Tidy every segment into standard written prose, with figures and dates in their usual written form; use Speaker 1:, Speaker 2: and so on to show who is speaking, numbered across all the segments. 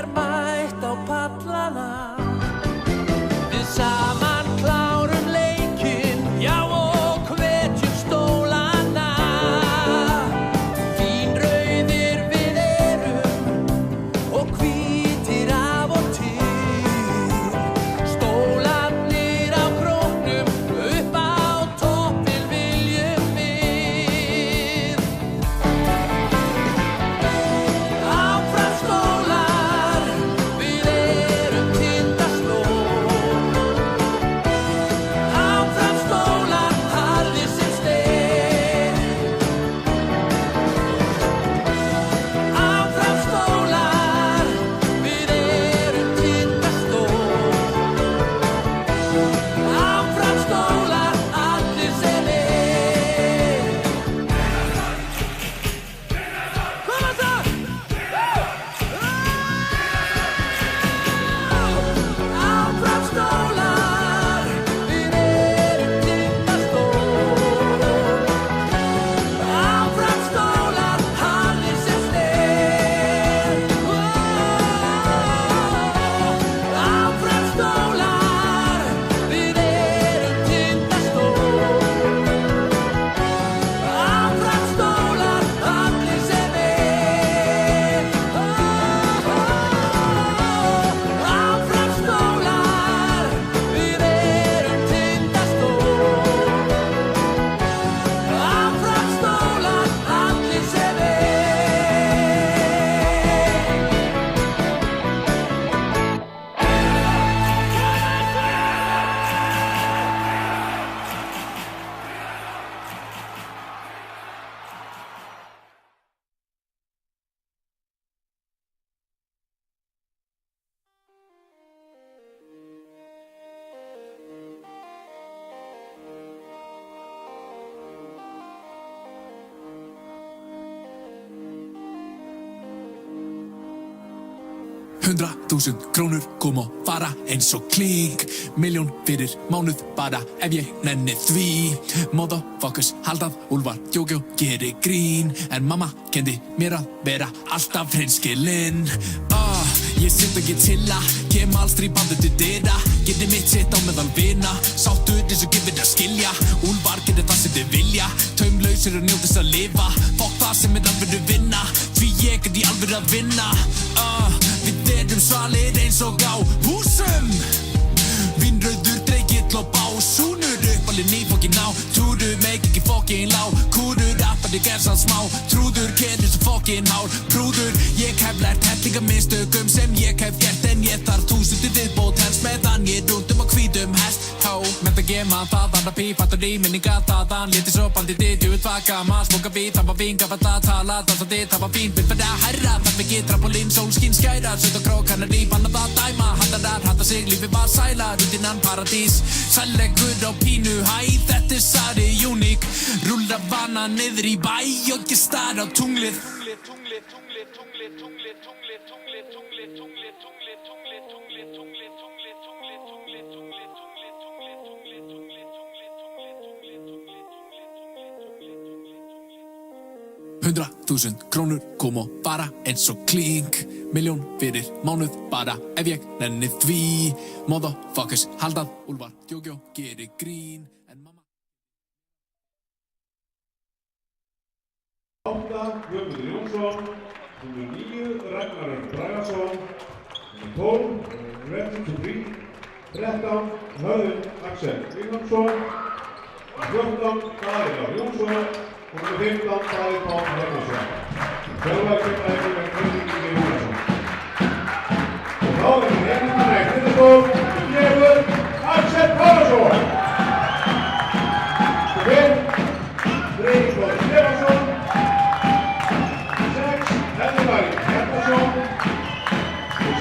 Speaker 1: er mætt á pallana. Við saman klárum leikinn, já og hvetjum stólana. Fínrauðir við erum og hvítir af og til. Stólarnir á króknum, upp á toppinn viljum við. Áfram stólar, við erum Tindastóll. Áfram stólar, harðir sem stein. Áfram stólar, við erum Tindastóll. Áfram stólar, allir sem einn. Koma svo! Áfram stólar, við erum Tindastóll. Áfram stólar, harðir sem stein. Áfram stólar, við erum Tindastóll. Áfram stólar, allir sem einn. Áfram stólar, við erum Tindastóll. Áfram stólar, allir sem einn.
Speaker 2: $100.000 krónur kom og fara eins og klink. Milljón fyrir mánuð bara ef ég nenni því. Motherfuckers haldað úlfar jógjó gerir grín. En mamma kendi mér að vera alltaf hreinskilinn. Ég sitt og get chilla, kem allstri bandu til dyra. Geti mitt sitt á meðal vina. Sáttur eins og gefur að skilja. Úlfar gerir það sem þið vilja. Taumlausir og njóta þess að lifa. Fokk það sem alvöru vinna. Því ég er í alvöru að vinna. Við erum svalir eins og á húsum. Vínrauður dreigill og bás. Súnur upp alveg nýfokkin á. Trúður meik ekki fokkin lá. Kúrur appandi gerðsan smá. Trúður kerur sem fokkin hár. Brúður, ég hef lært hellingamisstökum sem ég hef gert. En ég þarf 1000 viðbót helst meðan ég rúndum á hvítum hest. Menta gema það, andra pí, fattur í minninga þaðan. Léti svo bandið þitt, ég vil tvaka maður. Smoka vít, það var vín, gaf að það tala. Dansa þitt, það var fín, vil verða herra. Þarf ekki trampolín, sólskín skærar. Söt og krók, hann í, bannað að dæma. Handarar, hata sig, lífið var sælar. Rútinnan paradís, sællegur á pínu hæ. Þetta sari uník. Rúlla vana niður í bæ og ég star á tunglið. $100.000 krónur kom og fara eins og klink. Milljón fyrir mánuð bara ef ég nenni því. Motherfuckers haldað úlfar jógjó gerir grín. En mamma
Speaker 3: 8. Guðmundur Jónsson, númer 9. Ragnar Örn Bragason, númer 12. Retin Tubrí, 13. Hörður Axel Vilhelmsson, 14. Davíð Lár Jónsson og númer 15. Davíð Pál Hermansson. Þjálfari kemur með Kristinn Jónsson. Og þá er Retin Tindastóll, 4. Axel Pálsson. 5. Freyr Stefansson. 6. Helgi Hjartarson.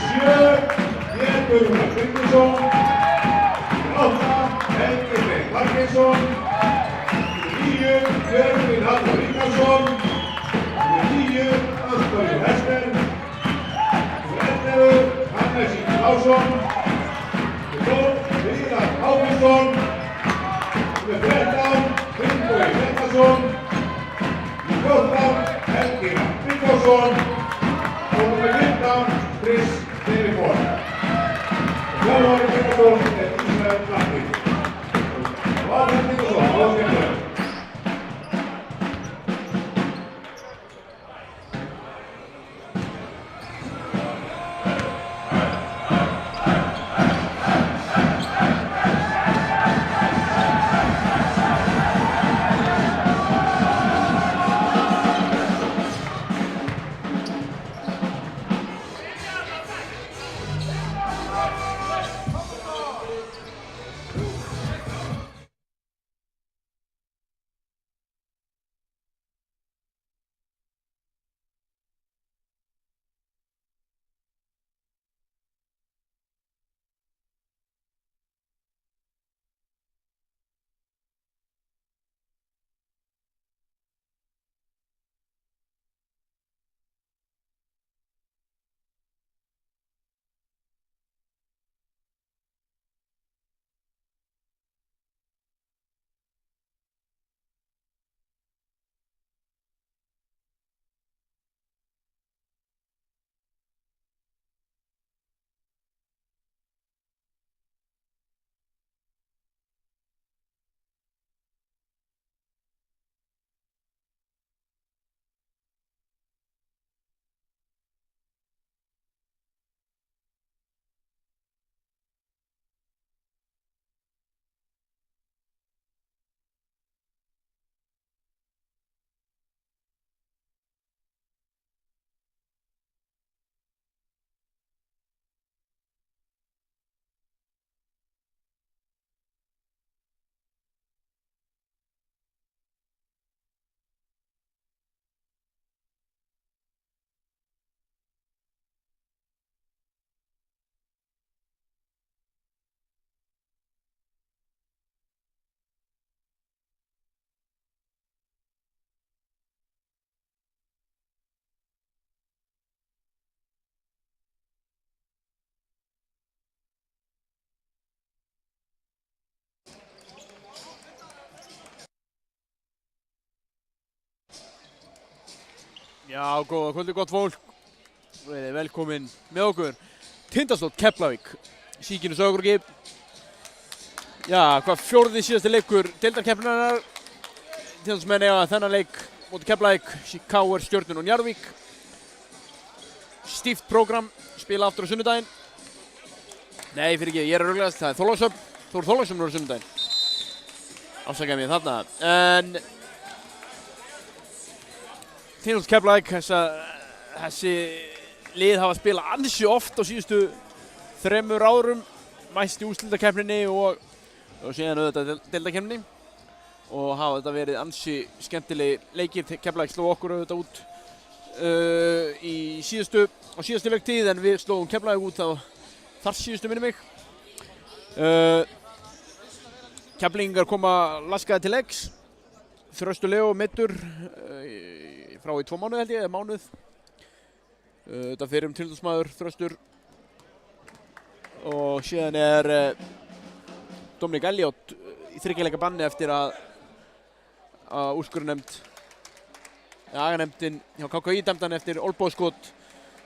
Speaker 3: 7. Björn Gunnar Birgisson. 8. Helgi Freyr Parkinsson. 9. Björgvin Halldór Ríkharðsson. 10. Antonio Hester. 11. Hannes Ingi Lásson. 12. Viðar Ágústsson. 13. Finnbogi Hjartarson. 14. Helgi Vigfússon og númer 15. Chris
Speaker 4: Já, góða kvöldi, gott fólk. Verið velkomin með okkur. Tindastóll Keflavík, Síkinu Sauðárkróki. Já, hvað fjórði síðasti leikur deildarkeppninnar. Tindastólsmenn eiga þennan leik móti Keflavík, KR, Stjörnun og Njarðvík. Stíft prógram, spila aftur á sunnudaginn. Nei, fyrir ekki, ég er að rugglast, það er Þorlákshöfn. Þór Þorlákshöfn á sunnudaginn. Afsakaði mig þarna. En Tindastóll Keflavík, þessi lið hafa spilað ansi oft á síðustu 3 árum, mæst í úrslitakeppninni og síðan auðvitað deildarkeppninni og hafa þetta verið ansi skemmtilegi leikir. Keflavík sló okkur auðvitað út á síðustu leiktíð en við slóðum Keflavík út á þar síðustu minni mig. Keflvíkingar koma laskaði til leiks. Þröstur Leó meiddur frá í 2 mánuði held ég, eða mánuð. Þetta fyrir Tindastóllsmaður Þröstur. Og síðan er Dominic Elliot í 3 leikja banni eftir að úrskurðarnefnd, aganefndin hjá KKÍ dæmdi hann eftir olnbogaskot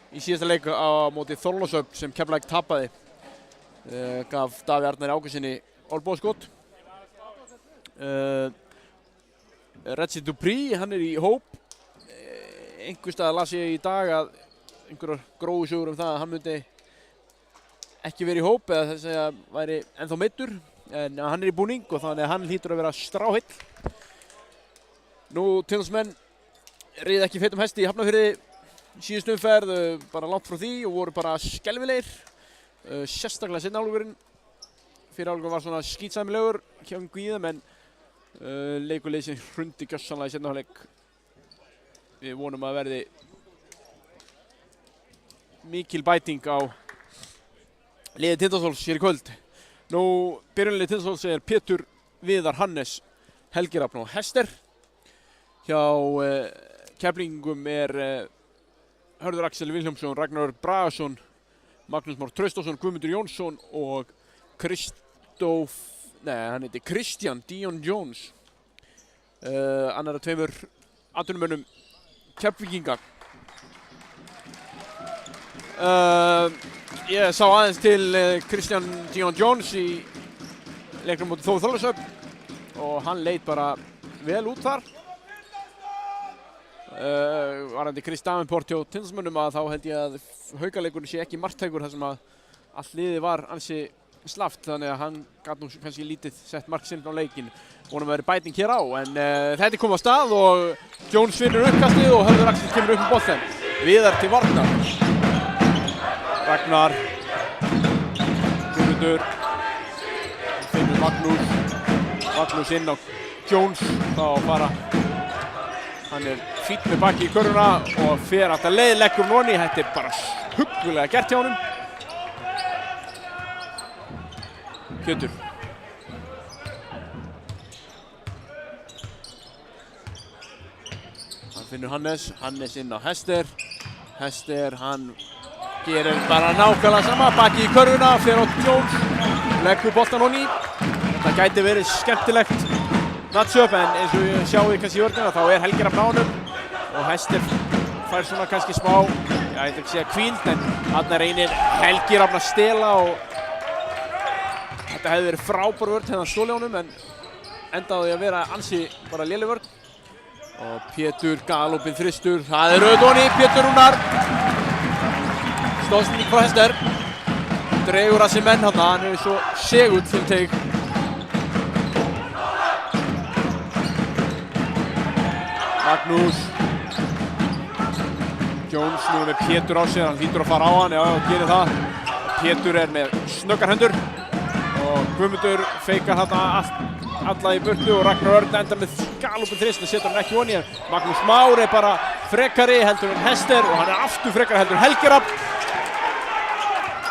Speaker 4: í síðasta leik á móti Þorlákshöfn sem Keflavík tapaði. Gaf Davíð Arnari Ágústssyni olnbogaskot. Reggie Dupree, hann er í hóp. Einhvers staðar las ég í dag að einhverjar gróusögur það að hann myndi ekki verið í hóp eða þess að væri ennþá meiddur. En hann er í búning og þannig að hann hlýtur að vera stráheill. Nú, Tindastóllsmenn riðu ekki feitum hesti í Hafnarfirði síðustu umferð, bara langt frá því og voru bara skelfilegir. Sérstaklega seinni hálfleikurinn. Fyrri hálfleikur var svona skítsæmilegur hjá Guðum en leikurlið sem hrundi gjörsamlega í seinni hálfleik. Við vonum að verði mikil bæting á liði Tindastóls hér í kvöld. Nú, byrjunarlið Tindastóls er Pétur Viðar Hannes, Helgi Rafn og Hester. Hjá Keflvíkingum er Hörður Axel Vilhjálmsson, Ragnar Bragason, Magnús Már Traustason, Guðmundur Jónsson og Kristján Dion Jones. Annar af 2 atvinnumönnum Keflvíkinga. Ég sá aðeins til Kristján Dion Jones í leiknum móti Þór Þorlákshöfn og hann leit bara vel út þar. Varandi Chris Davenport hjá Tindastóllsmönnum að þá held ég að haukaleikurinn sé ekki marktækur þar sem að allt liðið var ansi slaft þannig að hann gat nú kannski lítið sett mark sinn á leikinn. Vonum að vera bæting hér á en þetta er komið á stað og Jones finnur uppkastið og Hörður Axel kemur upp með boltann. Viðar til varnar. Ragnar, Guðmundur, finnur Magnús inn á Jones, þá fara, hann er fínn með baki í körfuna og fer alltaf leiðleggur nonni, þetta er bara huggulega gert hjá honum. Pétur. Hann finnur Hannes inn á Hester, hann gerir bara nákvæmlega sama, baki í körfuna, fer á Jones, leggur boltan honni. Þetta gæti verið skemmtilegt matchup en eins og ég sjáu kannski í vörnina þá er Helgi Rafn á honum og Hester fær svona kannski smá, ég ætla ekki að segja hvíld en þarna reynir Helgi Rafn að stela og þetta hefði verið frábær vörn hérna stóli á honum en endaði að vera ansi bara léleg vörn. Og Pétur galopinn þristur, það er auðvitað honni, Pétur Rúnar. Stóðsending frá Hester, dregur að sér menn þarna, hann er svo segull fyrir teig. Magnús, Jones nú með Pétur á sér, hann hlýtur að fara á hann, já, gerir það. Pétur er með snöggar hendur og Guðmundur feikar þarna alla í burtu og Ragnar Örn endar með galopinn þrist, það setur hann ekki honni. Magnús Már er bara frekari heldur en Hester og hann er aftur frekari heldur en Helgi Rafn.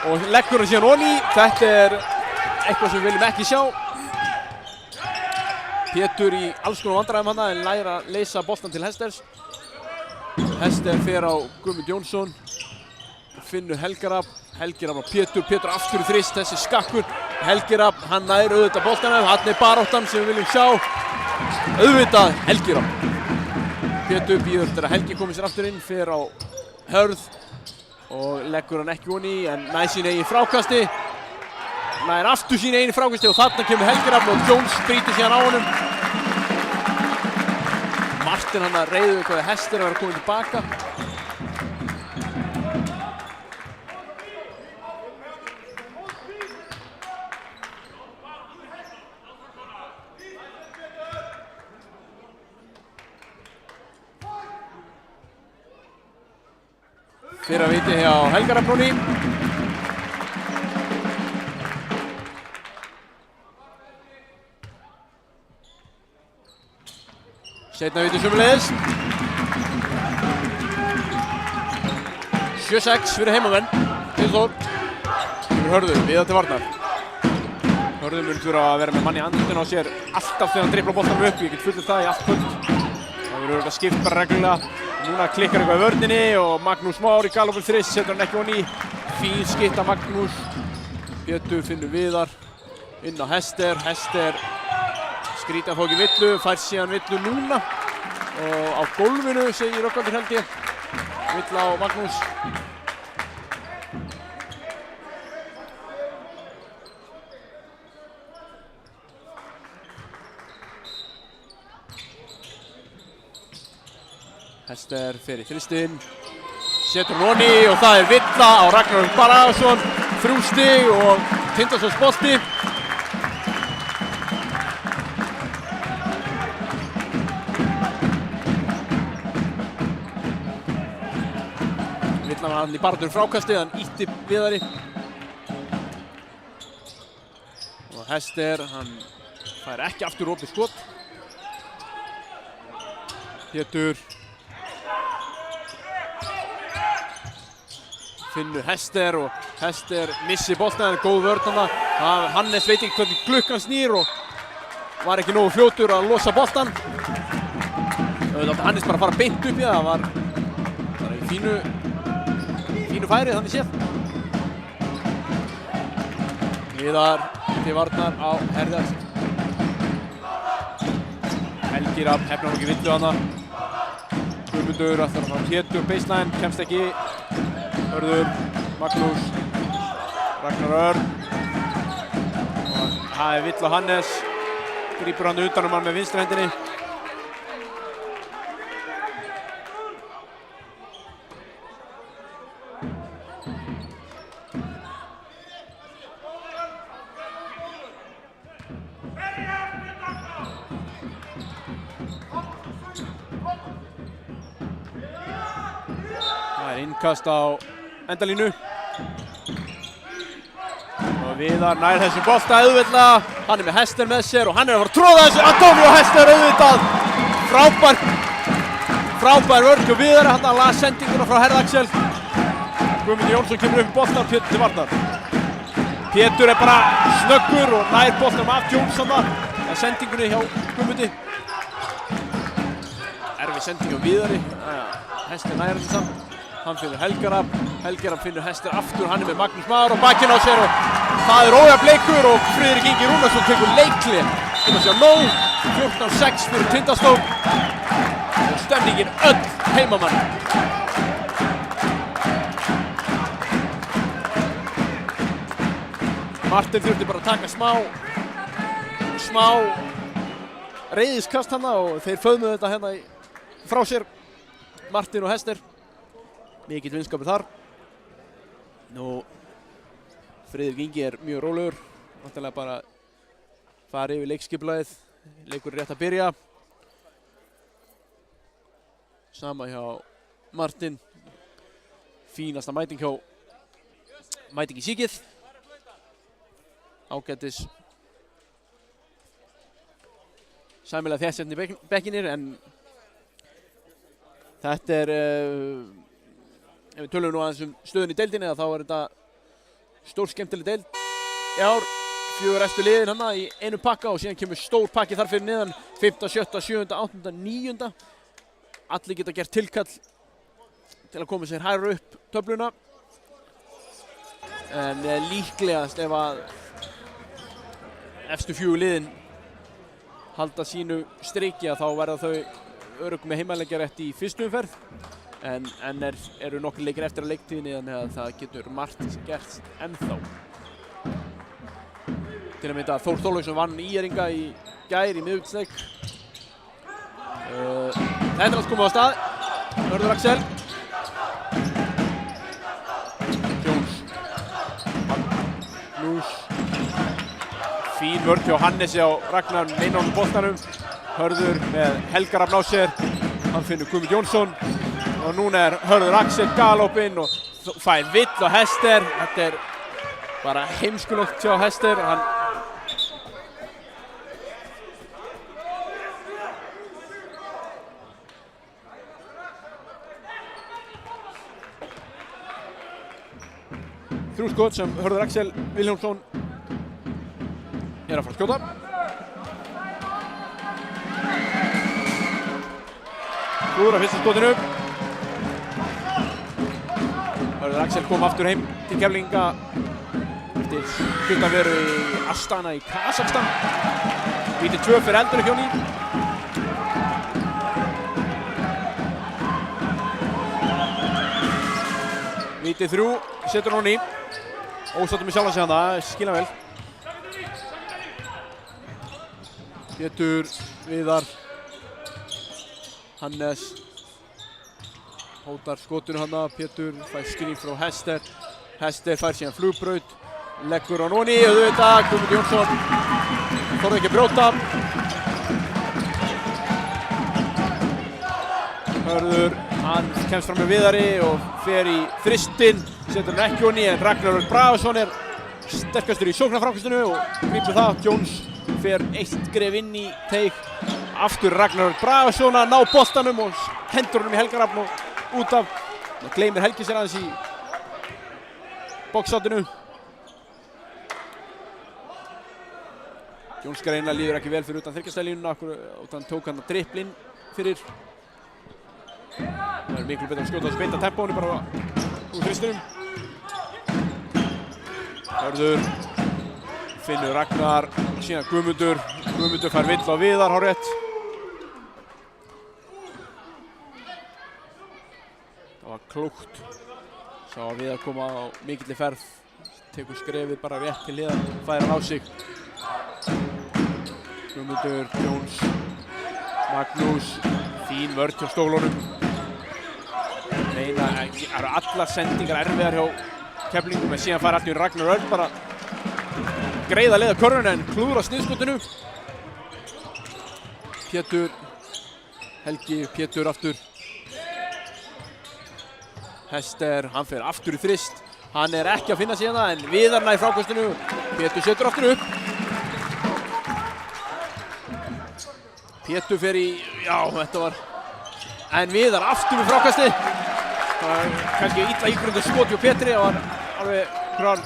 Speaker 4: Og leggur hann síðan honni, þetta er eitthvað sem við viljum ekki sjá. Pétur í alls konar vandræðum hana en læra að leysa boltan til Hesters. Hester fer á Guðmund Jónsson, finnur Helgi Rafn og Pétur aftur í þrist, þessi skakkur. Helgi Rafn, hann nær auðvitað boltanum, hann er baráttan sem við viljum sjá. Auðvitað Helgi Rafn. Pétur býður eftir að Helgi komi sér aftur inn, fer á Hörð og leggur hann ekki ofan í en nær sín eigin frákasti. Nær aftur sín eigin frákasti og þarna kemur Helgi Rafn og Jones brýtur síðan á honum. Martin hann að reiðu hvað Hester að vera komin tilbaka. Fyrra viti hjá Helga Rafnóni. Seinna viti sömuleiðis. 7-6 fyrir heimamenn. Tilþór. Kemur Hörður, viða til varnar. Hörður mun þurfa að vera með mann í andlutinu á sér alltaf þegar hann driblar boltanum upp. Ég get fullt það í allt kvöld. Það verður örugglega skipt bara reglulega. Núna klikkar eitthvað í vörninni og Magnús Már í galopin þrist, setur hann ekki ofan í. Fín skitta Magnús. Pétur finnur Viðar. Inn á Hester. Hester skrýtir þó ekki villu, fær síðan villu núna. Og á gólfinu segir Rögnvaldur held ég. Villa á Magnús. Hester fer í þristinn, setur hann ofan í og það er Villa á Ragnar Bragason, 3 stig og Tindastóls bolti. Villa var hann í baráttunni frákastið, hann ýtti Viðari. Og Hester, hann fær ekki aftur opið skot. Pétur finnur Hester og Hester missir boltan, góð vörn þarna. Hannes veit ekki hvernig klukkan snýr og var ekki nógu fljótur að losa boltan. Auðvitað átti Hannes bara að fara beint upp í það, var í fínu færið þannig séð. Viðar til varnar á Herðar. Helgi Rafn hefnar ekki villu þarna. Guðmundur ætlar að fara Pétur baseline, kemst ekki. Hörður, Magnús, Ragnar Örn og það er Vill og Hannes, grípur hann utan hann með vinstri hendinni. Það er innkast á endalínu og Viðar nær þessu bolta auðvitað. Hann er með Hester með sér og hann er að fara að tróða þessu. Antonio Hester auðvitað. Frábær vörn hjá Viðari. Hann las sendinguna frá Herð Axel. Guðmundur Jónsson kemur upp boltan, Pétur til varnar. Pétur er bara snöggur og nær boltanum af Jónsson þar. Það er sendingunni hjá Guðmundi. Erfið sending hjá Viðari. Hester nær þessu samt. Hann finnur Helga Rafn. Helgi Rafn finnur Hester aftur. Hann er með Magnús Már á bakinn á sér og það er ójafn leikur og Friðrik Ingi Rúnarsson tekur leikli. Til að sjá nóg. 14-6 fyrir Tindastól og stemningin öll heimamann. Martin þurfti bara að taka smá reiðiskast hana og þeir föðmuðu þetta hérna frá sér. Martin og Hester. Mikill vinskapur þar. Nú, Friðrik Ingi er mjög rólegur. Náttúrulega bara fara yfir leikskipulagið. Leikur er rétt að byrja. Sama hjá Martin. Fínasta mæting hjá mæting í síkið. Ágætis sæmilega þéttsetni bekkinir en þetta er ef við tölum nú aðeins stöðun í deildinni þá er þetta stór skemmtileg deild í ár. 4 efstu liðin hana í einu pakka og síðan kemur stór pakki þar fyrir niðan 5., 7., 7., 8., 9. Allir geta gert tilkall til að koma sér hærra upp töfluna. En líklegast ef að efstu 4 liðin halda sínu striki þá verða þau örugg með heimaleikjarétt í fyrstu umferð en eru nokkri leikir eftir að leiktíðinni þannig að það getur margt gerst ennþá. Til að mynda Þór Þorláksson vann ÍR-inga í gær í miðvikudagsleik. Þetta allt komið á stað. Hörður Axel. Jones. Magnús. Fín vörn hjá Hannesi á Ragnar Meinón boltanum. Hörður með Helga Rafn á sér. Hann finnur Guðmund Jónsson. Og núna Hörður Axel galopinn og fær vill á Hester. Þetta bara heimskulegt hjá Hester. Þrjú skot sem Hörður Axel Vilhjálmsson að fara að skjóta. Klúður af fyrsta skotinu. Hörður Axel kom aftur heim til Keflvíkinga eftir hlutaveru í Astana í Kazakstan. Víti 2 fyrir Eldurinn Hjóni. Víti 3 setur hann í. Ósáttur með sjálfan sig hana, skilja vel. Pétur, Viðar, Hannes hótar skotinu hana, Pétur fær skrif frá Hester. Hester fær síðan flugbraut, leggur hann onni, auðvitað, Guðmund Jónsson þorði ekki að brjóta. Hörður, hann kemst fram með Viðari og fer í þristinn, setur hann ekki onni en Ragnar Bragason sterkastur í sóknarframkastinu og grípur það. Jones fer eitt skref inn í teig. Aftur Ragnar Bragason að ná boltanum og hendur honum í Helga Rafn og út af. Það gleymir Helgi sér aðeins í boxátinu. Jones greina líður ekki vel fyrir utan þriggja utan tók hann að driplinn fyrir. Það miklu betra að skjóta þessu beint að tempónu bara úr þristinum. Hörður finnur Ragnar, síðan Guðmundur fær vill á Viðar hárrétt. Það var klúkt. Sá að Viðar koma á mikilli ferð, tekur skrefið bara rétt til hliðar, fær hann á sig. Guðmundur, Jones, Magnús, fín vörn hjá stólunum. Það eru allar sendingar erfiðar hjá Keflvíkingum en síðan fær allt í Ragnar Örn bara greiða leið á körfunni en klúður á sniðskotinu. Pétur, Helgi, Pétur aftur. Hester, hann fer aftur í þrist. Hann ekki að finna sig hérna en Viðar nær frákastinu. Pétur setur aftur upp. Pétur fer í, já þetta var, en Viðar aftur við frákastið. Það var kannski illa ígrundu skot hjá Pétri og var alveg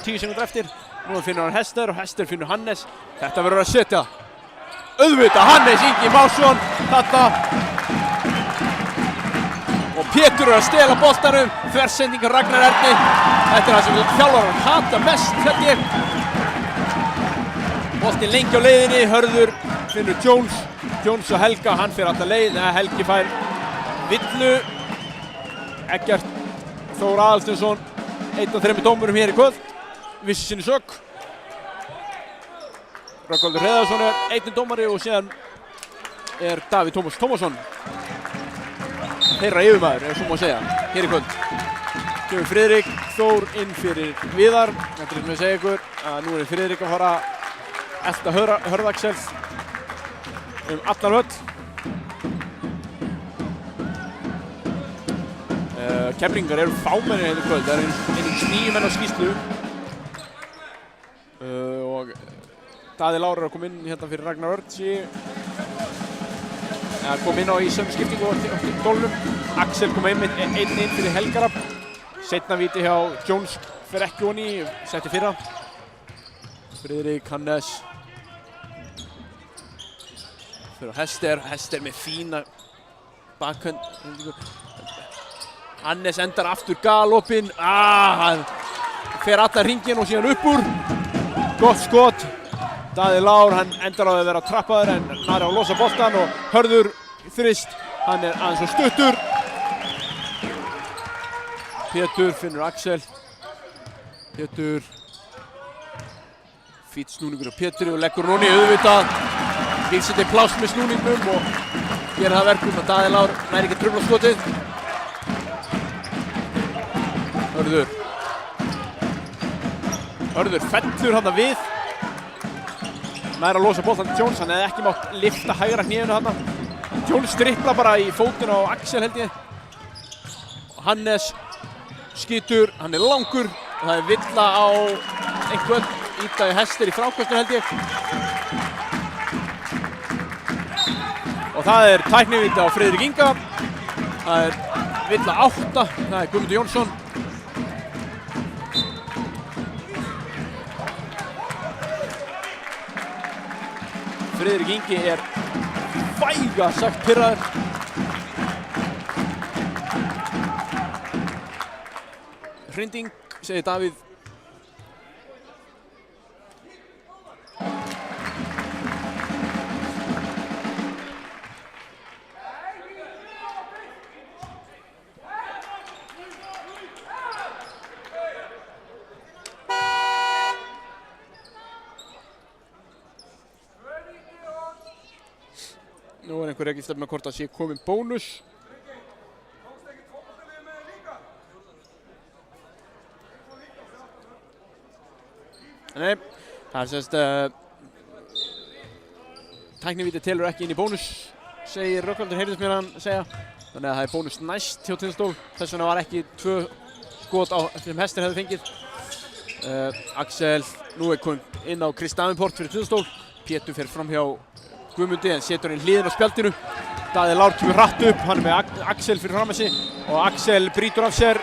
Speaker 4: 10 sekúndur eftir. Nú finnur hann Hester og Hester finnur Hannes. Þetta verður að setja. Auðvitað Hannes Ingi Másson þarna. Og Pétur að stela boltanum. Þversendingar Ragnar Erni. Þetta það sem þjálfarar hata mest held ég. Boltinn lengi á leiðinni. Hörður finnur Jones. Jones og Helga, hann fer alltaf leið. Helgi fær villu. Eggert Þór Aðalsteinsson, 1 af 3 dómurum hér í kvöld, vissi sinni sök. Rögnvaldur Hreiðarsson 1 dómari og síðan Davíð Tómas Tómasson, þeirra yfirmaður, ef svo má segja, hér í kvöld. Kemur Friðrik Þór inn fyrir Viðar. Þetta sem ég segi ykkur að nú Friðrik að fara að elta Hörð Axel allan völl. Keflvíkingar eru fámennir hérna í kvöld, það einungis 9 menn á skýrslu og Daði Lára kom inn hérna fyrir Ragnar Örn kom inn á í sömu skiptingu á gólnum. Axel kom inn fyrir Helga Rafn. Seinna víti hjá Jones fer ekki onni, setti fyrra. Friðrik, Hannes fyrir Hester með fína bakhönd. Hannes endar aftur galopinn, hann fer allan hringinn og síðan upp úr. Gott skot. Daði Lár, hann endar á að vera trappaður en nær á að losa boltan og Hörður þrist Hann aðeins og stuttur. Pétur finnur Axel. Pétur. Fýtt snúningur á Péturi og leggur hún í auðvitað. Vísindi pláss með snúningnum og gerir það verkum að Daði Lár nær ekki trufla skotið. Hörður fellur þarna við. Nær að losa boltann Jones, hann hefði ekki mátt lyfta hægra hnénu þarna. Jones dribblar bara í fótinn á Axel held ég. Og Hannes skýtur, hann langur og það villa á einhvern. Ídaði Hester í frákastinu held ég. Og það tæknivíti á Friðrik Inga. Það villa 8, það Guðmundur Jónsson. Friðrik Ingi væga sagt pirraður. Hrinding, segir Davíð. Nú einhver ekki stefna hvort að sé komin bónus. Nei, það semst tæknivíti telur ekki inn í bónus, segir Rökkvaldur, heyrðist mér hann segja. Þannig að það bónus næst hjá Tindastól. Þess vegna var ekki 2 skot sem Hester hefði fengið. Axel nú komin inn á Chris Davenport fyrir Tindastól. Pétur fer fram hjá Guðmundi en setur hann hliðin á spjaldinu. Daði Lár kemur hratt upp, hann með Axel fyrir fram að sig og Axel brýtur af sér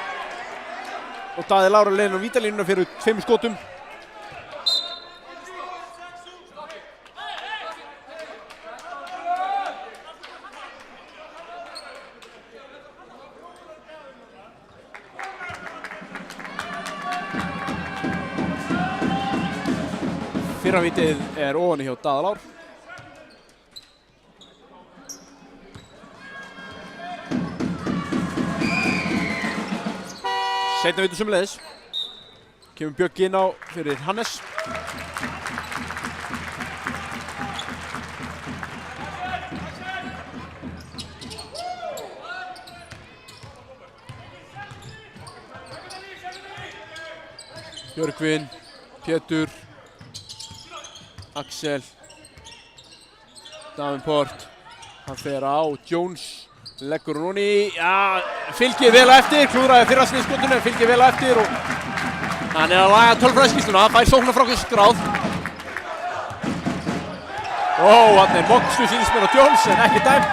Speaker 4: og Daði Lár leiðin á vítalínuna fyrir 5 skotum. Fyrra vítið ofan hjá Daða Lár. Seinna víti sömuleiðis. Kemur Björk inn á fyrir Hannes. Björkvin, Pétur, Axel, Davenport, hann fer á Jones, leggur hún í, ja, fylgir vel á eftir, klúðraði fyrra sniðskotinu, fylgir vel á eftir og hann að laga tölfræðiskýrsluna, fær sóknarfrákast skráð. Hann mokslu sýnismenn á Jones en ekki dæmt.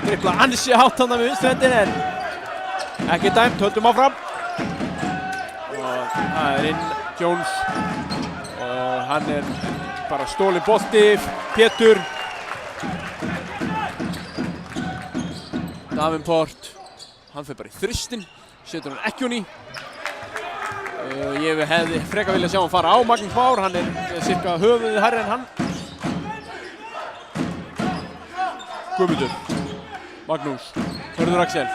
Speaker 4: Dribbla ansi hátt hann með vinstri hendin en ekki dæmt, höldum áfram. Og það inn Jones og hann bara stólinn bolti, Pétur. Davenport, hann fer bara í þristinn, setur hann ekkjun í. Ég hefði frekar viljað sjá hann fara á Magnús Már, hann cirka höfuðið hærri en hann. Guðmundur, Magnús, Hörður Axel.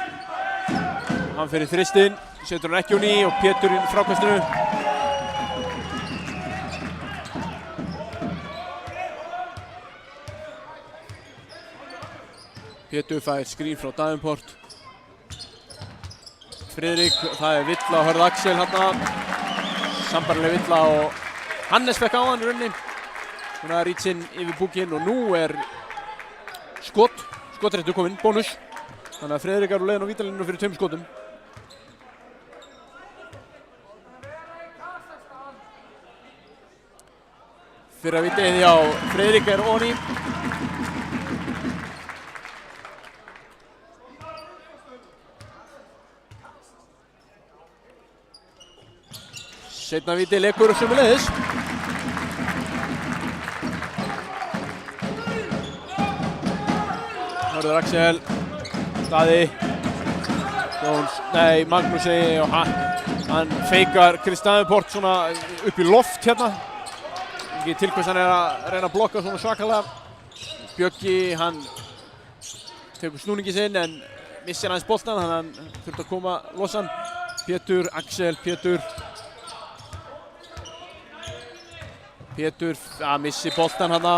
Speaker 4: Hann fer í þristinn, setur hann ekkjun í og Pétur inn frákastinu. Pétur fær skrín frá Davenport. Friðrik, það villa á Hörð Axel hérna. Sambarileg villa og Hannes fekk á hann í rauninni. Hún rýtsinn yfir búkinn og nú skotréttur kominn, bónus. Þannig að Friðrik úr leiðin á vítalínuna fyrir 2 skotum. Fyrra vítið hjá Friðrik ofan í. Seinna víti leikur sömuleiðis. Hörður Axel, Daði, Jóns, Magnúsi og hann feikar Chris Davenport svona upp í loft hérna. Ekki til hvers hann að reyna að blokka svona svakalega. Bjöggi, hann tekur snúningi sinn en missir aðeins boltan, þannig að hann þurfti að koma losan. Pétur, Axel, Pétur, missi boltan hana.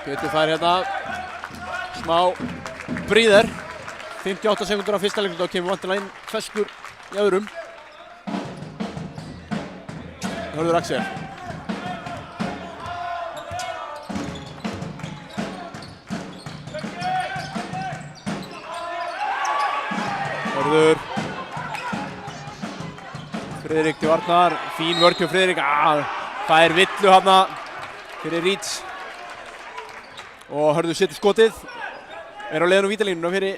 Speaker 4: Pétur fær hérna smá bríðar. 58 sekúndur á fyrsta leiknum, þá kemur vantilega inn feskur í öðrum. Hörður Axel. Hörður. Friðrik til varnar, fín vörn hjá Friðrik. Fær villu hana fyrir Ríts. Og Hörður setur skotið. Er á leiðinu á vítalínuna fyrir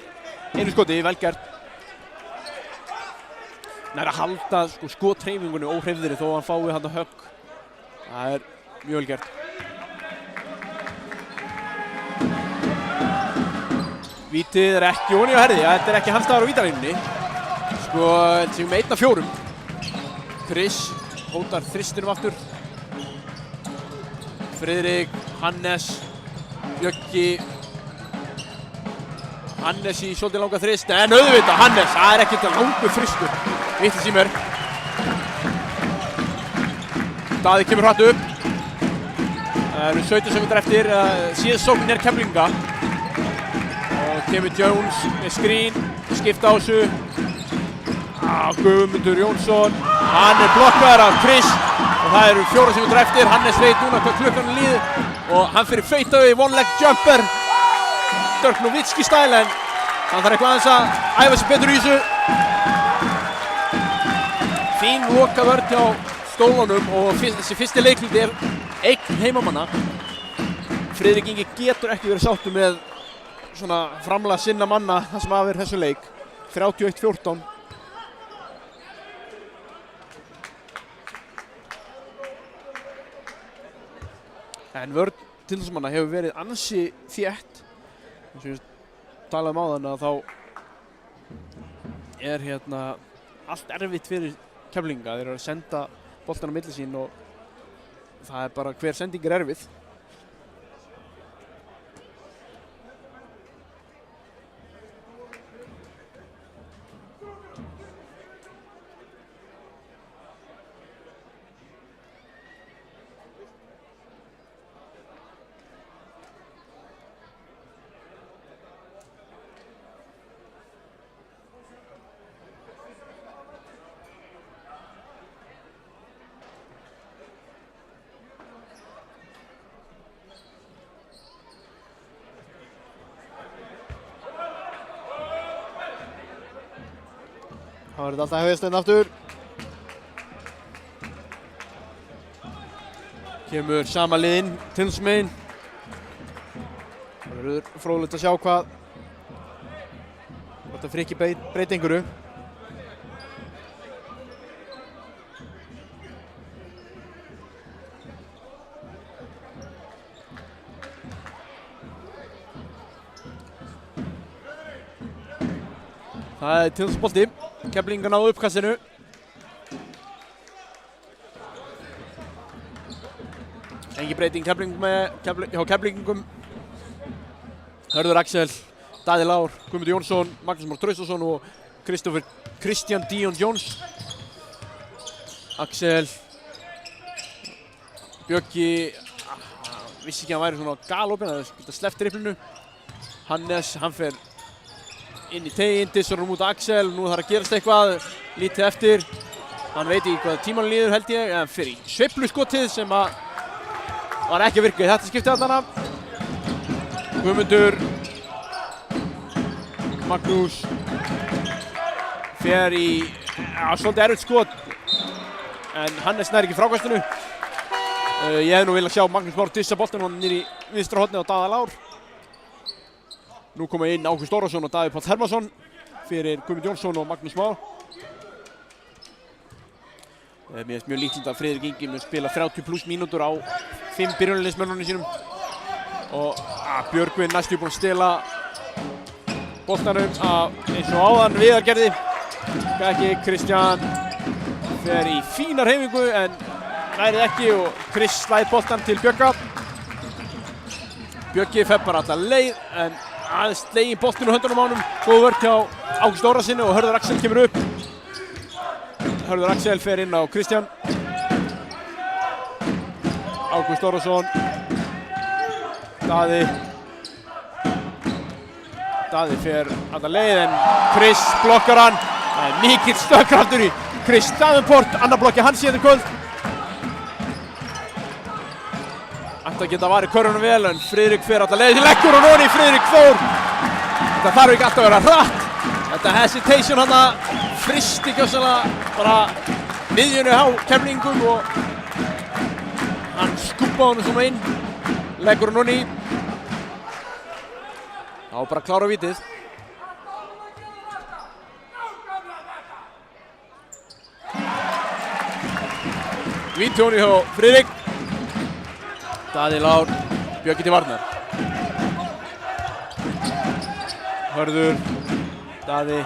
Speaker 4: einu skoti, vel gert. Nær að halda skothreyfingunni óhreyfðri þó að hann fái hann högg. Það er mjög vel gert. Vítið er ekki ofan í á herði, þetta er ekki hans staðar á vítalínunni. Þetta séum 1 af 4. Chris hótar þristinum aftur. Friðrik, Hannes, Bjöggi. Hannes í svolítið langa þrist, en auðvitað Hannes, það er ekkert langur fristur. Vitlis í mér. Daði kemur hratt upp. Það eru 17 sekúndur eftir, síðast sóknin er Keflvíkinga. Og kemur Jones með skrín, skipta á þessu. Guðmundur Jónsson, hann er blokkaður af Chris. Og það eru 4 sekúndur eftir, Hannes veit núna hvað klukkan líður. Og hann fyrir feitaði one leg jumper. Dirk Nowitzki stæl, en hann þarf eitthvað aðeins að æfa sig betur í þessu. Fín loka vörn hjá stólunum og þessi fyrsti leikluti er eign heimamanna. Friðrik Ingi getur ekki verið sáttur með svona framlag sinna manna það sem afir þessu leik. 31-14. En vörn Tindastóls hefur verið ansi þétt. Eins og ég talaði áðan að þá er allt erfitt fyrir Keflvíkinga. Þeir eru að senda boltan á milli sín og það er bara hver sending er erfið. Það verður alltaf hefjast einn aftur. Kemur sama liðinn, Tindastóls. Það verður fróðlegt að sjá hvað þetta Frikki breyti einhverju. Það er Tindastóls bolti. Keflvíkingar náðu uppkastinu. Engin breyting hjá Keflvíkingum. Hörður Axel, Daði Lár, Guðmundur Jónsson, Magnús Már Traustason og Kristján Díon Jones. Axel, Bjöggi, vissi ekki að hann væri svona galopinn, að það geta sleppt driblinu. Hannes, hann fer inn í teginn, dissar út Axel, nú þarf að gerast eitthvað, lítið eftir. Hann veit ekki hvað tímanum líður held ég, en fyrir sveifluskotið sem var ekki að virka í þetta skiptið allana. Guðmundur, Magnús, fer í svolítið erfitt skot, en Hannes nær ekki frákastinu. Ég hef nú viljað sjá Magnús Már dissa boltanum hann niður í vinstra hornið á Daða Lár. Nú koma inn Ágúst Orrason og Davíð Páll Hermansson fyrir Guðmund Jónsson og Magnús Már. Mér finnst mjög líklegt að Friðrik Ingi mun spila 30+ mínútur á 5 byrjunarliðsmönnunum sínum. Og Björgvin næstu búinn að stela boltanum eins og áðan Viðar gerði. Ekki Kristján fer í fína hreyfingu en nærið ekki og Chris slæðir boltan til Bjögga. Bjöggi fer bara alla leið en aðeins sleginn boltinn úr höndunum á honum. Góð vörn hjá Ágúst Órarsinni og Hörður Axel kemur upp. Hörður Axel fer inn á Kristján. Ágúst Órarsson. Daði fer alla leið en Chris blokkar hann. Það er mikill stökkkraftur í Chris Davenport, annar blokki hans síðan í kvöld. Ætti að geta varið körfunum vel en Friðrik fer alla leið til leggur og noni Friðrik Þór. Þetta þarf ekki alltaf að vera hratt. Þetta hesitation hann fristi gjössalega bara miðjunni á kemlingum og hann skúpa honum svona inn. Leggur og noni. Þá bara klára vítið. Vítjóni hjá Friðrik. Daði Lár, Bjöggi til varnar. Hörður, Daði.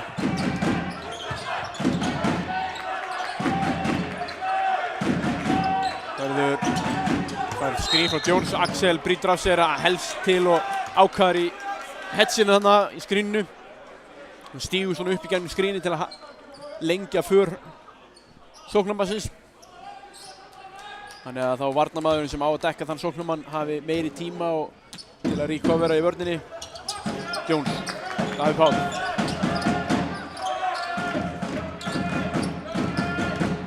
Speaker 4: Hörður, það er skrín frá Jones. Axel brýtur af sér að helst til og ákvæðar í hetsinu þarna í skríninu. Hann stígur svona upp í gegnum skríni til að lengja för sóknarmannsins. Þannig að þá varnarmaðurinn sem á að dekka þann sóknarmann hafi meiri tíma og til að recovera í vörninni. Jones, Davíð Páll.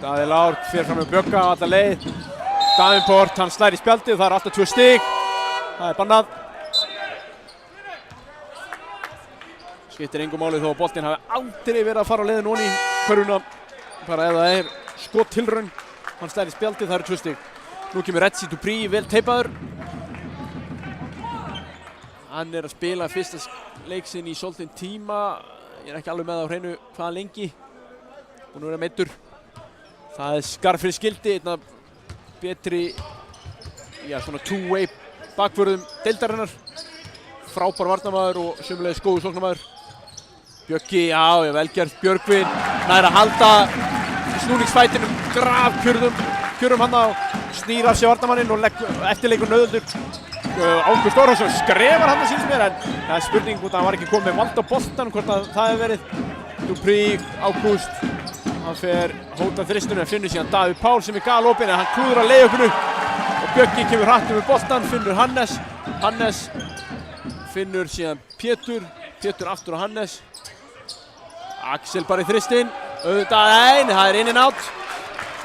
Speaker 4: Daði Lár fer fram með Bjögga alla leið. Davenport, hann slær í spjaldið og það er alltaf 2 stig. Það er bannað. Skiptir engu máli þó að boltinn hafi aldrei verið að fara á leiðin ofan í körfuna. Bara ef það er skottilraun. Hann slær í spjaldið, það eru 2 stig. Nú kemur Retzi Dupree, vel teipaður. Hann er að spila fyrsta leik sinn í svolítinn tíma. Ég er ekki alveg með á hreinu hvaða lengi. Búinn að vera meiddur. Það er skarð fyrir skildi, einn af betri, svona two-way bakvörðum deildarinnar. Frábær varnarmaður og sömuleiðis góður sóknarmaður. Bjöggi, já, velgerð Björgvin. Nær að halda snúningsfætinum, kjörum hann og snýr af sér varnarmanninn og eftirleikur nauðöldur. Ágúst Órarson skrefar hann að síns mér en það er spurning út að hann var ekki komið með vald á boltanum hvort að það hefur verið. Dupree, Ágúst, hann fer hóta þristunum en finnur síðan Davíð Pál sem er galopinn en hann klúður að leiðöpunu og Bjöggi kemur hratt með boltan, finnur Hannes. Hannes finnur síðan Pétur aftur á Hannes. Axel bara í þristinn. Auðvitað, það er in and out.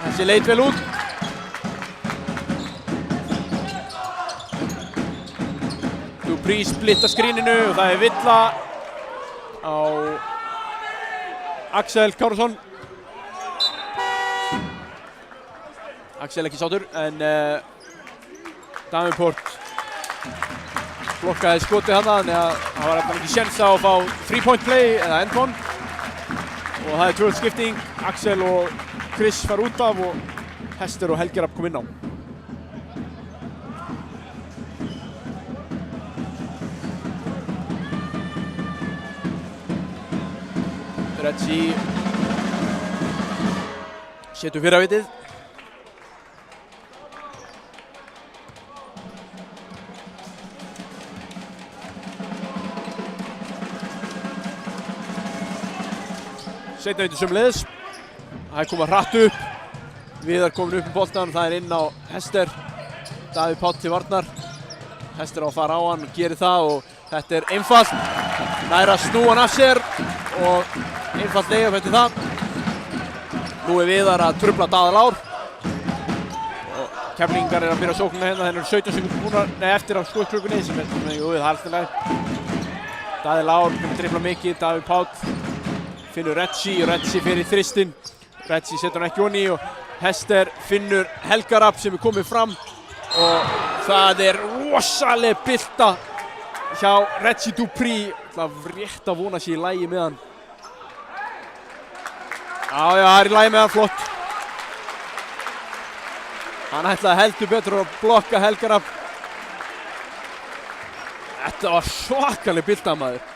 Speaker 4: Þessi leit vel út. Dupree splitta skríninu og það er villa á Axel Kárason. Axel ekki sáttur en Davenport blokkaði skotið þarna þannig að það var ekki séns á að fá 3-point play eða endpoint. Og það er 2 skipting, Axel og Chris fara út af og Hester og Helgerab kom inn á. Retzi setur fyrra vitið. Seinna vitið sömuleiðis. Það er komið hratt upp. Viðar komin upp í boltan, það er inn á Hester. Davíð Páll til varnar. Hester á að fara á hann og gerir það og þetta er einfalt. Nær að snúa hann af sér og einfalt layup eftir það. Nú er Viðar að trufla Daða Lár. Og Keflvíkingar er að byrja sóknina hérna, þeir eru 17 sekúndur búnar eftir á skotklukkunni sem er, jú, það er alltaf leið. Daði Lár búinn að dribla mikið, Davíð Páll finnur Retzi fyrir þristinn. Retzi setur hann ekki onni og Hester finnur Helgarab sem er komið fram og það er rosaleg bylta hjá Retzi Dupree. Það er rétt að vona sér í lagi með hann. Já, það er í lagi með hann, flott. Hann ætlaði heldur betur að blokka Helgarab. Þetta var svakaleg bylta, maður.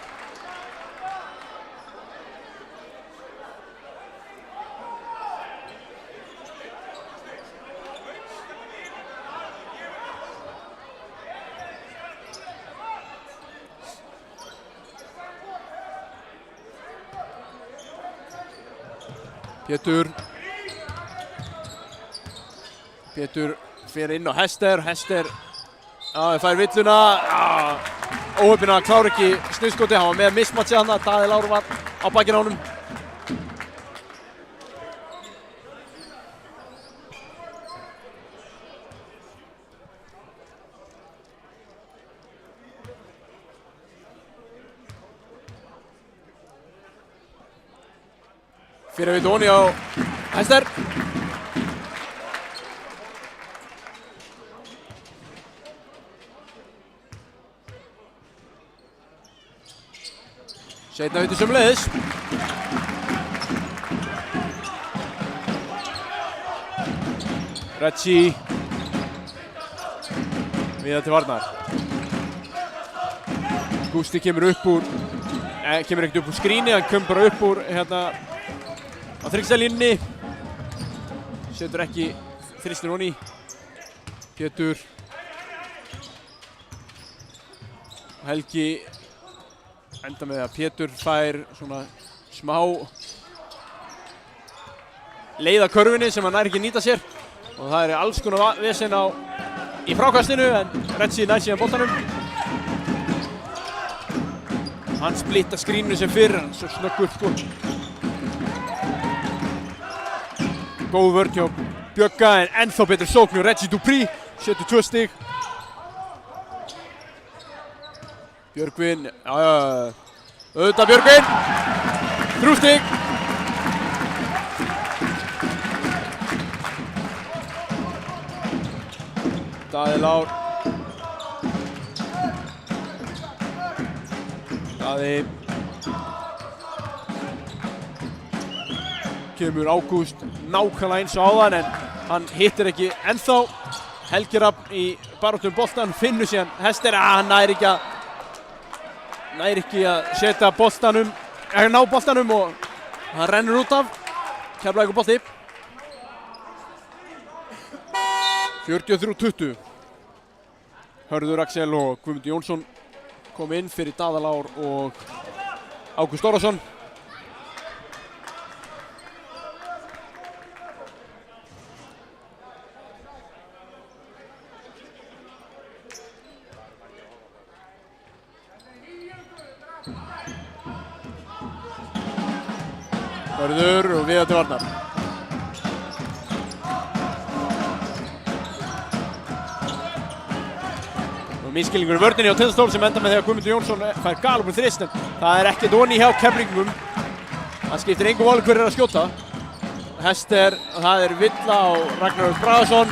Speaker 4: Pétur fer inn á Hester, fær villuna, óheppinn að klára ekki snuðskoti, hann var með mismatchið hann, Daði Lár var á bakinu á honum. Fyrir við Dóni á Hester. Seinna víti sömuleiðis. Reggie viða til varnar. Gústi kemur upp úr, kemur ekkert upp úr skríni, hann kemur bara upp úr hérna á þryggstælínni. Setur ekki þristir honi. Pétur. Helgi enda með að Pétur fær svona smá leið að körfunni sem hann nær ekki nýta sér og það er alls konar vesen í frákastinu en Reggie nær síðan boltanum. Hann splittar skríninu sem fyrr, hann svo snöggur sko. Góð vörn hjá Bjögga en ennþá betur sókn hjá Reggie Dupree, 72 stig. Björgvin, auðvitað Björgvin, 3 stig. Daði Lár. Daði. Kemur Ágúst nákvæmlega eins og áðan en hann hittir ekki ennþá. Helgi Rafn í baráttu um boltann, finnur síðan Hester, hann nær ekki að setja boltanum, ná boltanum og hann rennur út af. Keflavíkur bolti. 43-20. Hörður Axel og Guðmundur Jónsson kom inn fyrir Daða Lár og Ágúst Orrason. Hörður og viða til varnar. Og misskilningur í vörninni á Tindastól sem enda með því að Guðmundur Jónsson fær galop úr þrist en það er ekkert onni hjá Keflvíkingum. Það skiptir engu máli hver að skjóta. Hester, það er Villa á Ragnar Bragason.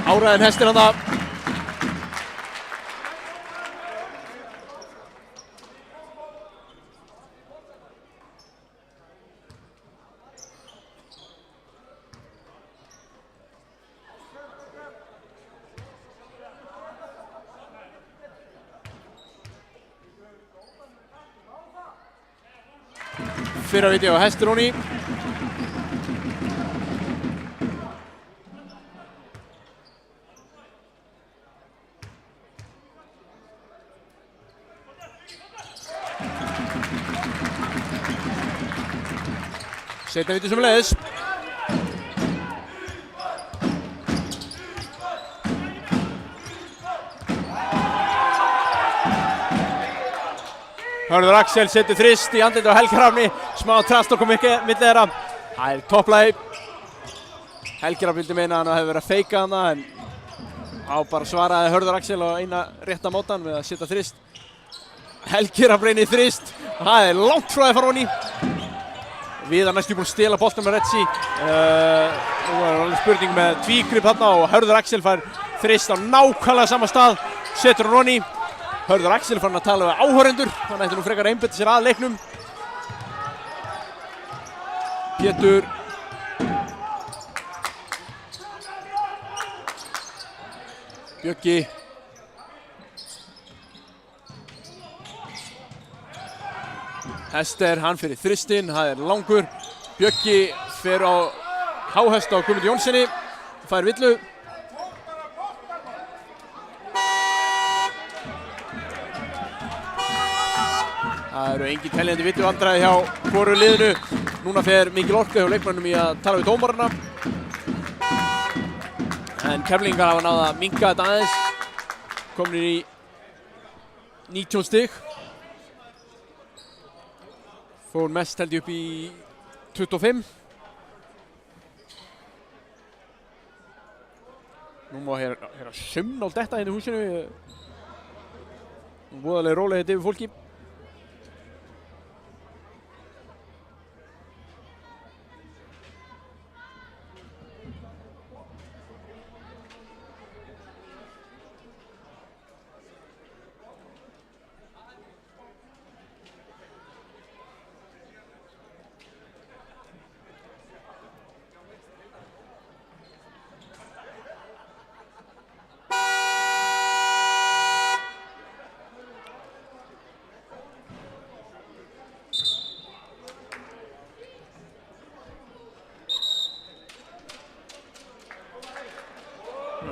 Speaker 4: Áræðin Hester hann það. Fyrra víti á Hester honi. Seinna víti sömuleiðis. Hörður Axel setur þrist í andlitið á Helga Rafni, smá trast og kom ekki milli þeirra. Það er topplægi. Helgi Rafn vildi meina að hann hefði verið að feika hana en bara svaraði Hörður Axel á eina rétta mótan með að setja þrist. Helgi Rafn reynir þrist. Það er langt frá því að fara honi. Viðar næstu búinn að stela boltanum með Reggie. Nú er alveg spurning með tvígrip þarna og Hörður Axel fær þrist á nákvæmlega sama stað. Setur hann honi. Hörður Axel fann að tala við áhorfendur, hann ætti nú frekar að einbeita sér að leiknum. Pétur. Bjöggi. Hester, hann fyrir þristinn, það er langur. Bjöggi fer á háhest á Guðmundi Jónssoni, fær villu. Það Það eru engin teljandi villuvandræði hjá hvoru liðinu. Núna fer mikil orka hjá leikmönnum í að tala við dómarana. En Keflvíkingar hafa náð að minnka þetta aðeins. Komnir í 19 stig. Fór mest held ég upp í 25. Nú má hér sumnál detta hérna í húsinu. Voðalega rólegheit yfir fólki.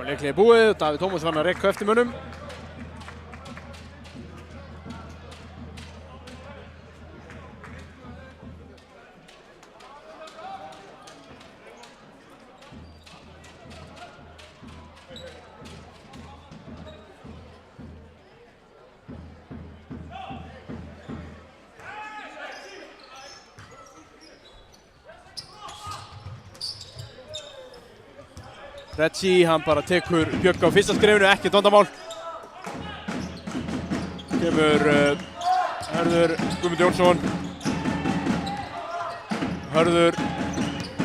Speaker 4: Leiklega búið, Davíð Tómas vann að rekka eftir mönnum. Retsi, hann bara tekur Björk á fyrsta skrefinu, ekkert vandamál. Kemur Hörður Guðmundur Jónsson. Hörður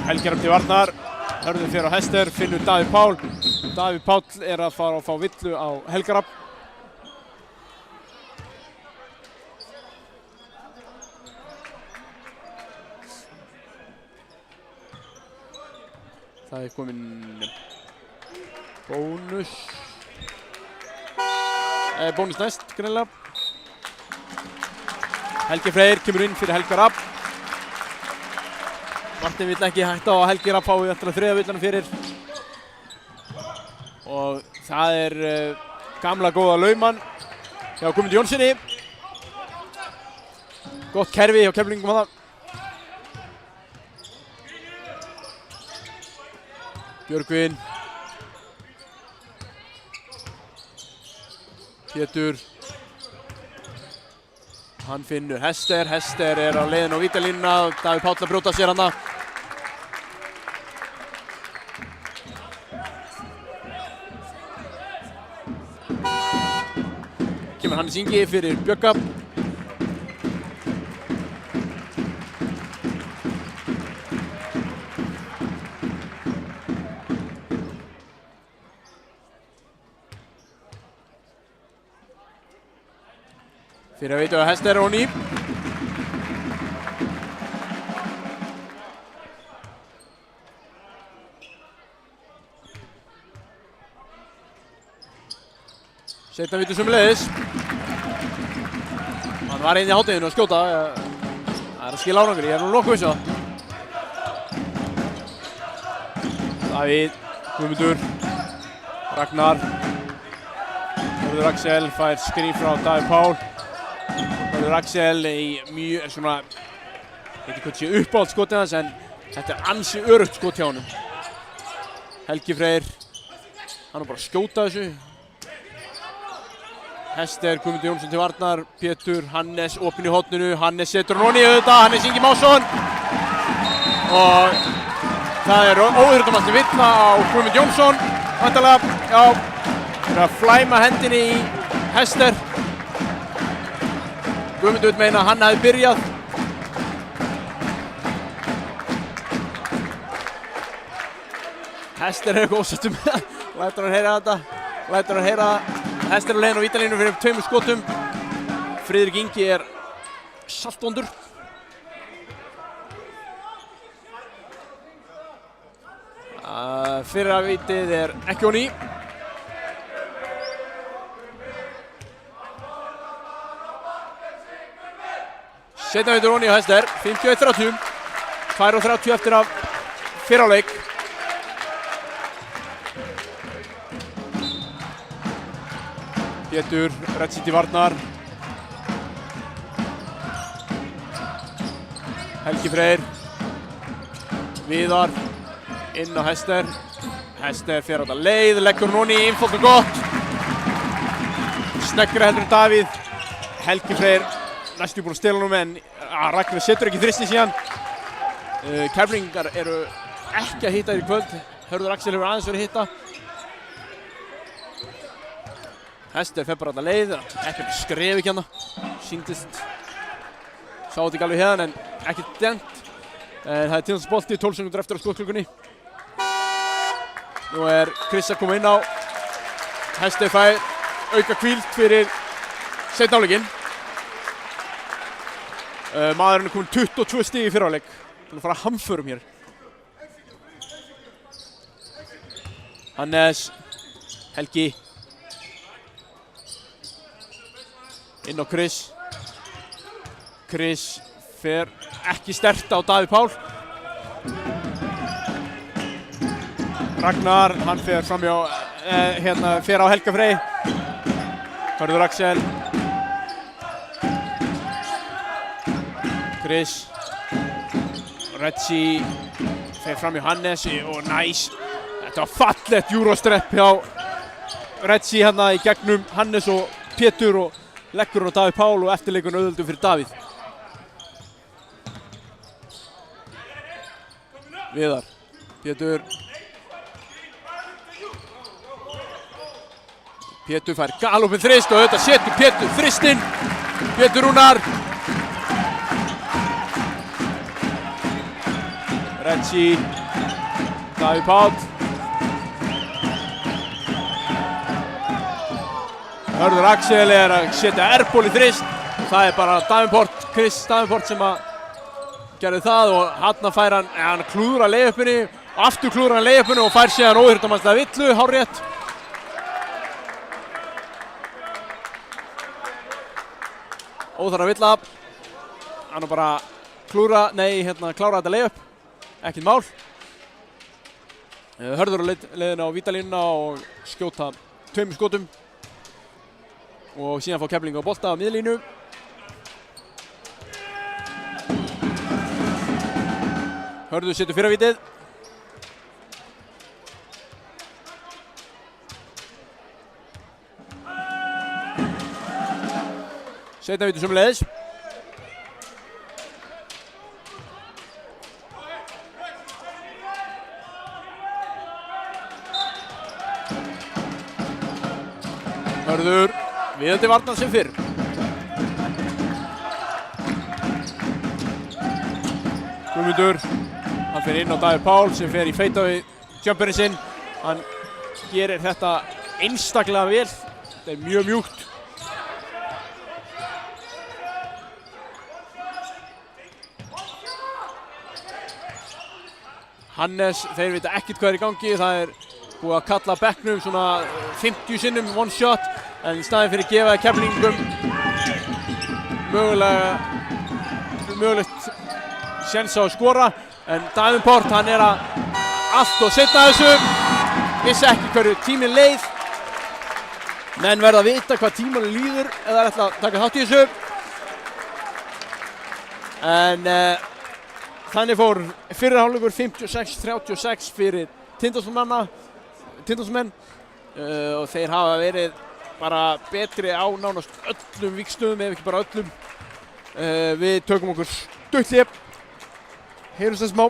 Speaker 4: helgar upp til varnar. Hörður fer á Hester, finnur Davíð Pál. Davíð Pál er að fara að fá villu á Helgarab. Það er kominn bónus næst, greinilega. Helgi Freyr kemur inn fyrir Helgarab. Martin vill ekki hætta á að Helgarab fái eftir þriðja villanum fyrir. Og það er gamla góða Laumann hjá Guðmundi Jónssoni. Gott kerfi hjá Keflvíkingum þarna. Björgvin. Pétur. Hann finnur Hester. Hester er á leiðin á vítalínuna. Davíð Páll að brjóta sér hana. Kemur Hannes Ingi fyrir Björka. Fyrir að veitu að Hester er á ný. Seinna vítu sömuleiðis. Hann var inn í hádeginu að skjóta. Það er að skila árangri, ég er nú nokkuð viss á það. Davíð, Guðmundur, Ragnar. Hörður Axel fær skrín frá Davíð Pál. Hörður Axel í mjög svona, ég veit ekki hvað sé uppáhald skotið hans, en þetta er ansi öruggt skot hjá honum. Helgi Freyr, hann er bara að skjóta þessu. Hester, Guðmundur Jónsson til varnar, Pétur, Hannes opinn í horninu, Hannes setur hann onni auðvitað, Hannes Ingi Másson. Og það er óþrjóttamasti villa á Guðmund Jónsson, væntanlega, já, fyrir að flæma hendinni í Hester. Guðmundur vill meina að hann hafi byrjað. Hester er eitthvað ósáttur með það, lætur hann heyra þetta, lætur hann heyra það. Hester á leiðin á vítalínu fyrir 2 skotum. Friðrik Ingi er saltvondur. Fyrra vítið er ekki á ný. Seinna vítur á ný á Hester, 51-30. 2:30 eftir af fyrra leik. Pétur, Retsi til varnar. Helgi Freyr. Viðar. Inn á Hester. Hester fer á þetta leið, leggur hún í, einfalt og gott. Sneggri heldur en Davíð. Helgi Freyr næstu búinn að stela honum en Ragnar setur ekki þristinn síðan. Keflvíkingar eru ekki að hitta í kvöld. Hörður Axel hefur aðeins verið að hitta. Hester fer bara á þetta leið, ekkert skref ekki hérna. Sýndist, sá þetta ekki alveg hérna en ekkert dent. Það er tíðandsbolti, 12 sekundur eftir á skotklukkunni. Nú er Chris að koma inn á. Hester fær auka hvíld fyrir seinni hálfleikinn. Maðurinn er komin 22 stig í fyrri hálfleik. Hann er að fara að hamförum hér. Hannes, Helgi. Inn á Chris. Chris fer ekki sterkt á Davíð Pál. Ragnar, hann fer framhjá, fer á Helga Frey. Hörður Axel. Chris. Reggie fer framhjá Hannesi og næs. Þetta var fallegt Eurostep hjá Reggie hérna í gegnum Hannes og Pétur og leggur hann á Davíð Pál og eftirleikurinn auðveldum fyrir Davíð. Viðar. Pétur. Pétur fær galopin þrist og auðvitað setur Pétur þristinn. Pétur Rúnar. Reggie. Davíð Pál. Hörður Axel er að setja airból í þrist. Það er bara Davenport, Chris Davenport sem að gerði það og hann fær hann klúðra layupinni og aftur klúðra hann layupinni og fær síðan óhyrtamannslega villu, hárrétt. Óþarfa villa. Hann bara klára þetta layup. Ekkert mál. Hörður á leiðina á vítalínuna og skjóta 2 skotum. Og síðan fá Keflvíkingar á bolta á miðlínu. Hörður setur fyrra vítið. Seinna vítið sömuleiðis. Hörður. Viðandi varnar sem fyrr. Guðmundur, hann fer inn á Davíð Pál sem fer í fadeaway jumperinn sinn. Hann gerir þetta einstaklega vel. Þetta er mjög mjúkt. Hannes, þeir vita ekkert hvað er í gangi. Það er búið að kalla bekknum svona 50 sinnum one shot. En í staðinn fyrir að gefa Keflvíkingum mögulegt séns á að skora. En Davenport, hann er að allt og setna þessu. Vissi ekki hverju tíminn leið. Menn verða að vita hvað tímanum líður eða þeir ætla að taka þátt í þessu. En þannig fór fyrri hálfleikur 56-36 fyrir Tindastólsmenn. Og þeir hafa verið bara betri á nánast öllum vígstöðum, ef ekki bara öllum. Við tökum okkur stutt hlé. Heyrumst þess smá.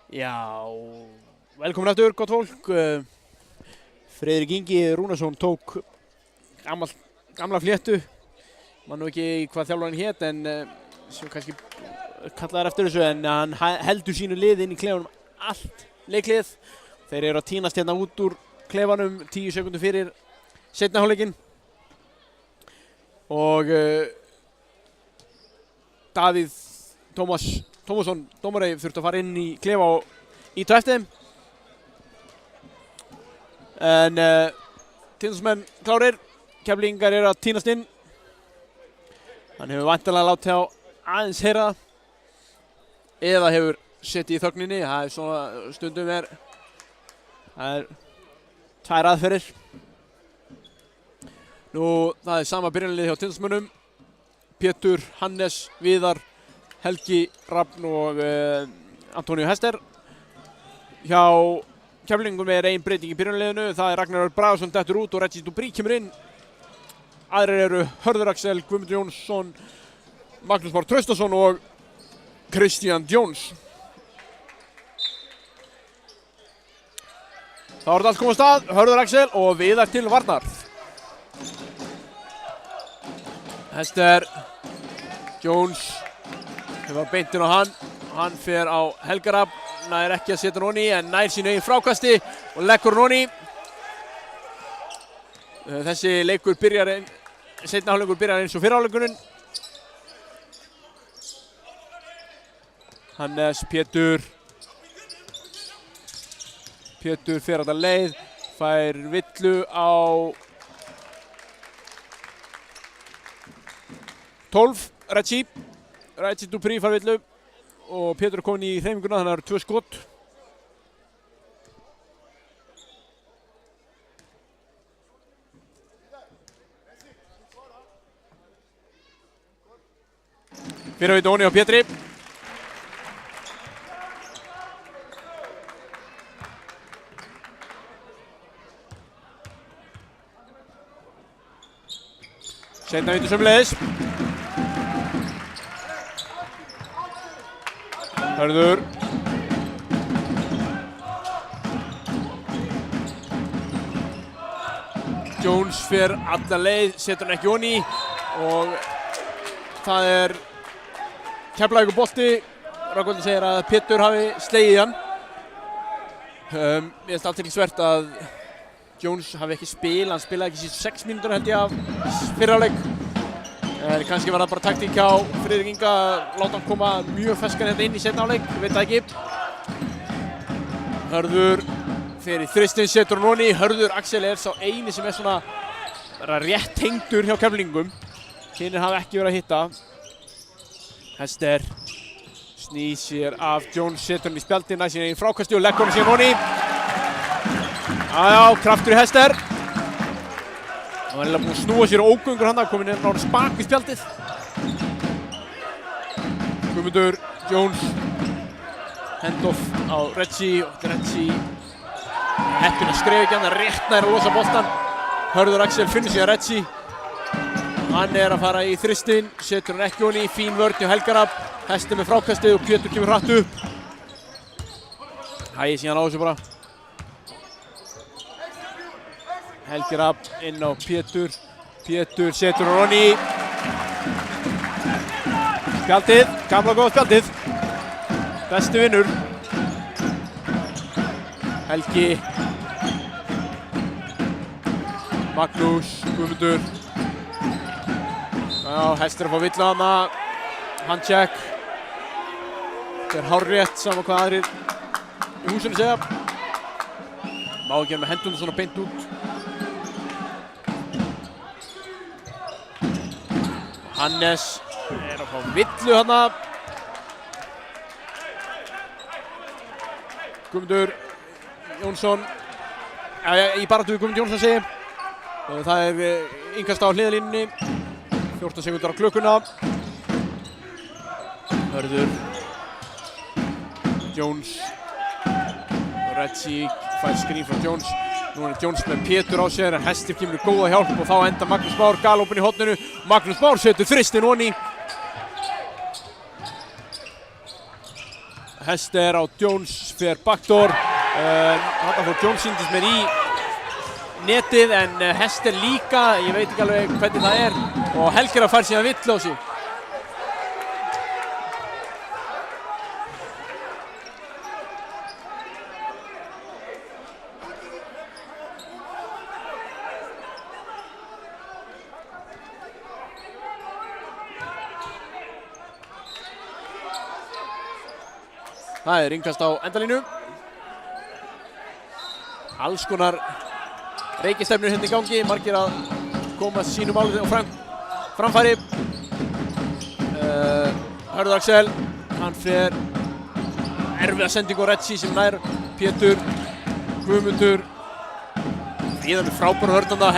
Speaker 4: Já, velkomin aftur, gott fólk. Friðrik Ingi Rúnarsson tók gamla fléttu. Man nú ekki hvað þjálfarinn hét en sem kannski kallaðar eftir þessu en hann heldur sínu lið inn í klefanum allt leiklið. Þeir eru að tínast hérna út úr klefanum 10 sekúndur fyrir seinna hálfleikinn. Og Davíð Tómasson, dómari, þurfti að fara inn í klefa og íta eftir þeim. En Tindastóls klárir, Keflvíkingar eru að tínast inn. Hann hefur væntanlega látið á aðeins heyra það. Eða hefur setið í þögninni, það er svona stundum það er tvær aðferðir. Nú, það er sama byrjunarlið hjá Tindastóls. Pétur, Hannes, Viðar, Helgi, Rafn og Antonio Hester. Hjá Keflvíkingum er ein breyting í byrjunarliðinu. Það er Ragnar Bragason dettur út og Reggie Dubry kemur inn. Aðrir eru Hörður Axel, Guðmundur Jónsson, Magnús Már Traustason og Kristján Jones. Þá er þetta allt komið af stað. Hörður Axel og Viðar til varnar. Hester, Jones, hefur beintinn á hann fer á Helgarab, nær ekki að setja hann onni en nær sínu eigin frákasti og leggur hann onni. Þessi leikur seinni hálfleikur byrjar eins og fyrri hálfleikurinn. Hannes, Pétur fer alla leið, fær villu á 12, Reggie Dubry fær villu og Pétur er komin í hreyfinguna, þannig að það eru 2 skot. Fyrir við Dóni og Pétri. Seinna vindur sömuleiðis. Hörður. Jones fer alla leið, setur hann ekki onni og það er Keflavíkur bolti. Rögnvaldur segir að Pétur hafi slegið hann. Mér finnst athyglisvert að Jones hafi ekki spilað, hann spilaði ekki síðustu 6 mínútur held ég af fyrri hálfleik. Kannski var það bara taktík hjá Friðrik Inga að láta hann koma mjög feskan hérna inn í seinni hálfleik, ég veit það ekki. Hörður fer í þristinn, setur hann onni. Hörður Axel er sá eini sem er svona rétt tengdur hjá Keflvíkingum. Hinir hafa ekki verið að hitta. Hester snýr sér af Jones, setur hann í spjaldið, næst sín eigin frákasti og leggur hann síðan onni. Já, kraftur í Hester. Það var eiginlega búinn að snúa sér ógöngur hann, komin inn á spak við spjaldið. Guðmundur Jones, handoff á Reggie og Reggie heppinn að skref ekki hann, rétt nær að losa boltan. Hörður Axel finnur sig að Reggie. Hann er að fara í þristinn, setur hann ekki onni, fín vörn hjá Helgarab. Hester með frákastið og Pétur kemur hratt upp. Hægir síðan á þessu bara. Helgarab inn á Pétur. Pétur setur hann onni. Spjaldið, gamla góða spjaldið. Besti vinnur. Helgi. Magnús, Guðmundur. Já, Hester að fá villu hana. Handcheck. Þetta er hárrétt saman hvað aðrir í húsinu segja. Má ekki með hendunum svona beint út. Hannes er að fá villu hana. Guðmundur Jónsson. Í baráttu við Guðmundur Jónsson segi. Það er innkast á hliðarlínunni. 14 sekúndur á klukkuna. Hörður. Jones. Reggie fær skrín frá Jones. Nú er Jones með Pétur á sér en Hester kemur í góða hjálp og þá enda Magnús Már galopinn í horninu. Magnús Már setur þristinn onni. Hester á Jones fer backdoor. Þarna fór Jones sýndist mér í netið en Hester líka, ég veit ekki alveg hvernig það er. Og Helgerab fær síðan villósi. Það er innkast á endalínu. Alls konar reikistefnur hérna í gangi, margir að koma sínum álið og framfæri. Hörður Axel, hann fer erfiða sendingu á Retsi sem nær Pétur, Guðmundur. Íðan með frábæra hörnanda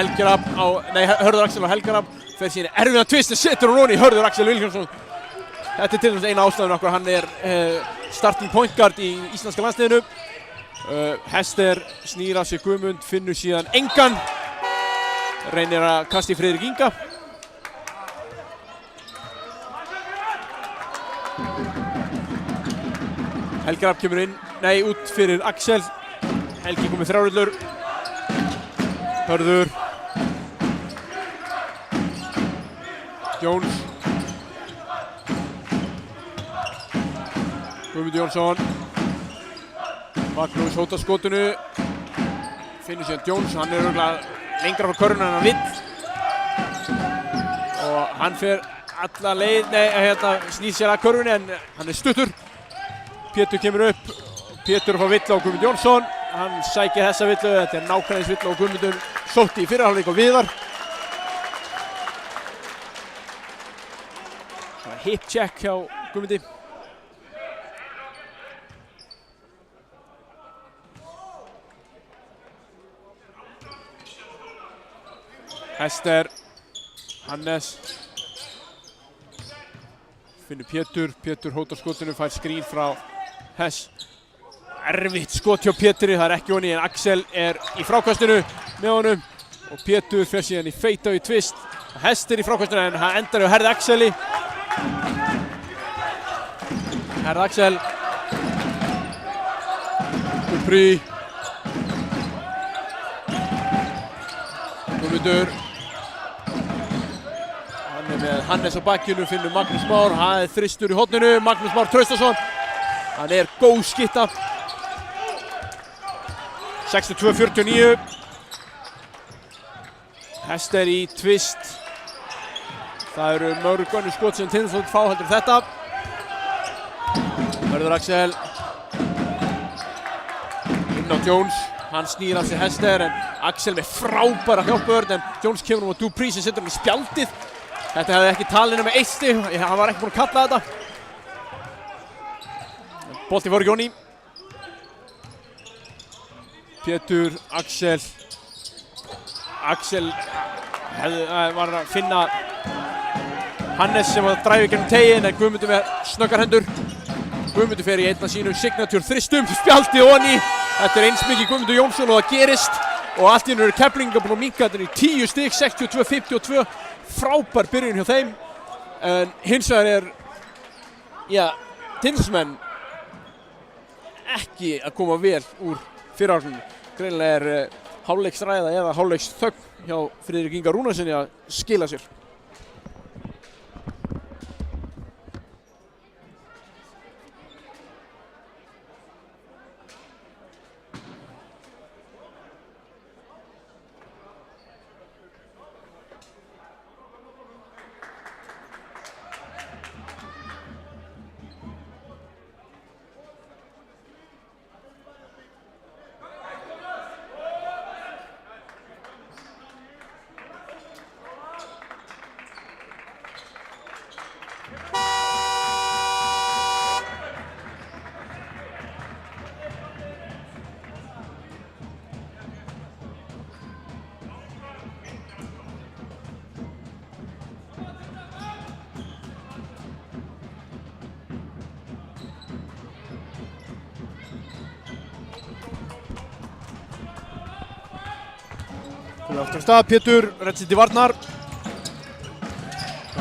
Speaker 4: Hörður Axel á Helgerab. Fer síðan erfiðan tvist og setur hún ofan í Hörður Axel Vilhjálmsson. Þetta er til dæmis eina ástæðan okkur, hann er starting point guard í íslenska landsliðinu. Hester snýr af sér Guðmund, finnur síðan engan. Reynir að kasta í Friðrik Inga. Helgerab kemur út fyrir Axel. Helgi komið þrjárillur. Hörður. Jones. Guðmundur Jónsson. Magnús hótar skotinu. Finnur síðan Jones, hann er örugglega lengra frá körfunni en hann vill. Og hann fer alla leið, snýr sér að körfunni en hann er stuttur. Pétur kemur upp. Pétur fá villu á Guðmundur Jónsson. Hann sækir þessa villu, þetta er nákvæmlega eins villu og Guðmundur sótti í fyrri hálfleik á Viðar. Svona hip check hjá Guðmundi. Hester, Hannes, finnur Pétur hótar skotinu, fær skrín frá Hess. Erfitt skot hjá Péturi, það er ekki honni en Axel er í frákastinu með honum og Pétur fer síðan í feita og í tvist. Hester í frákastinu en hann endar á Herði Axeli. Herði Axel, Dupri, Guðmundur. Með Hannes á bakkinu, finnur Magnús Már, hann er þristur í horninu, Magnús Már Traustason, hann er góð skytta. 62-49. Hester í tvist. Það eru mörg önnur skot sem Tindastóll fá heldur þetta. Hörður Axel. Inn á Jones, hann snýr af sig Hester en Axel með frábæra hjálpavörn en Jones kemur á Dupri sem setur hann í spjaldið. Þetta hefði ekki talið með 1 stig, hann var ekki búinn að kalla þetta. Bolti fór Jóni. Pétur, Axel. Axel var að finna Hannes sem var að dræfa gegnum teginn en Guðmundur með snöggar hendur. Guðmundur fer í einn af sínum signature þristum, spjaldi Jóni. Þetta er eins mikið Guðmundur Jónsson og það gerist. Og allt í einu eru Keflvíkingar búin að minnka þetta í 10 stig, 62-52. Frábær byrjun hjá þeim, en hins vegar Tindastóllsmenn ekki að koma vel úr fyrri hálfleiknum. Greinilega er hálfleiksræða eða hálfleiksþögn hjá Friðrik Inga Rúnarssoni að skila sér. Aftur af stað, Pétur, Retsit í varnar.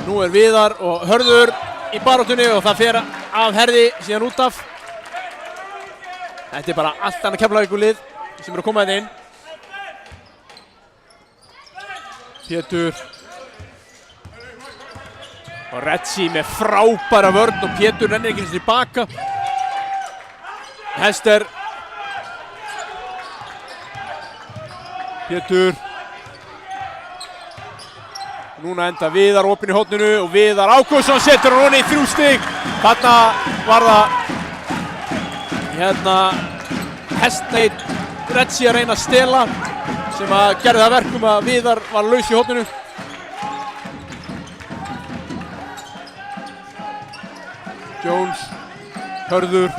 Speaker 4: Nú er Viðar og Hörður í baráttunni og það fer af Herði síðan út af. Þetta bara allt annað Keflavíkurlið sem að koma inn. Pétur. Og Retsi með frábæra vörn og Pétur rennir ekki tilbaka. Hester. Pétur. Núna enda Viðar opinn í horninu og Viðar Ágústsson setur hann í 3 stig. Þarna var það Hestneit Retsi að reyna að stela sem að gerði það verkum að Viðar var laus í horninu. Jones, Hörður.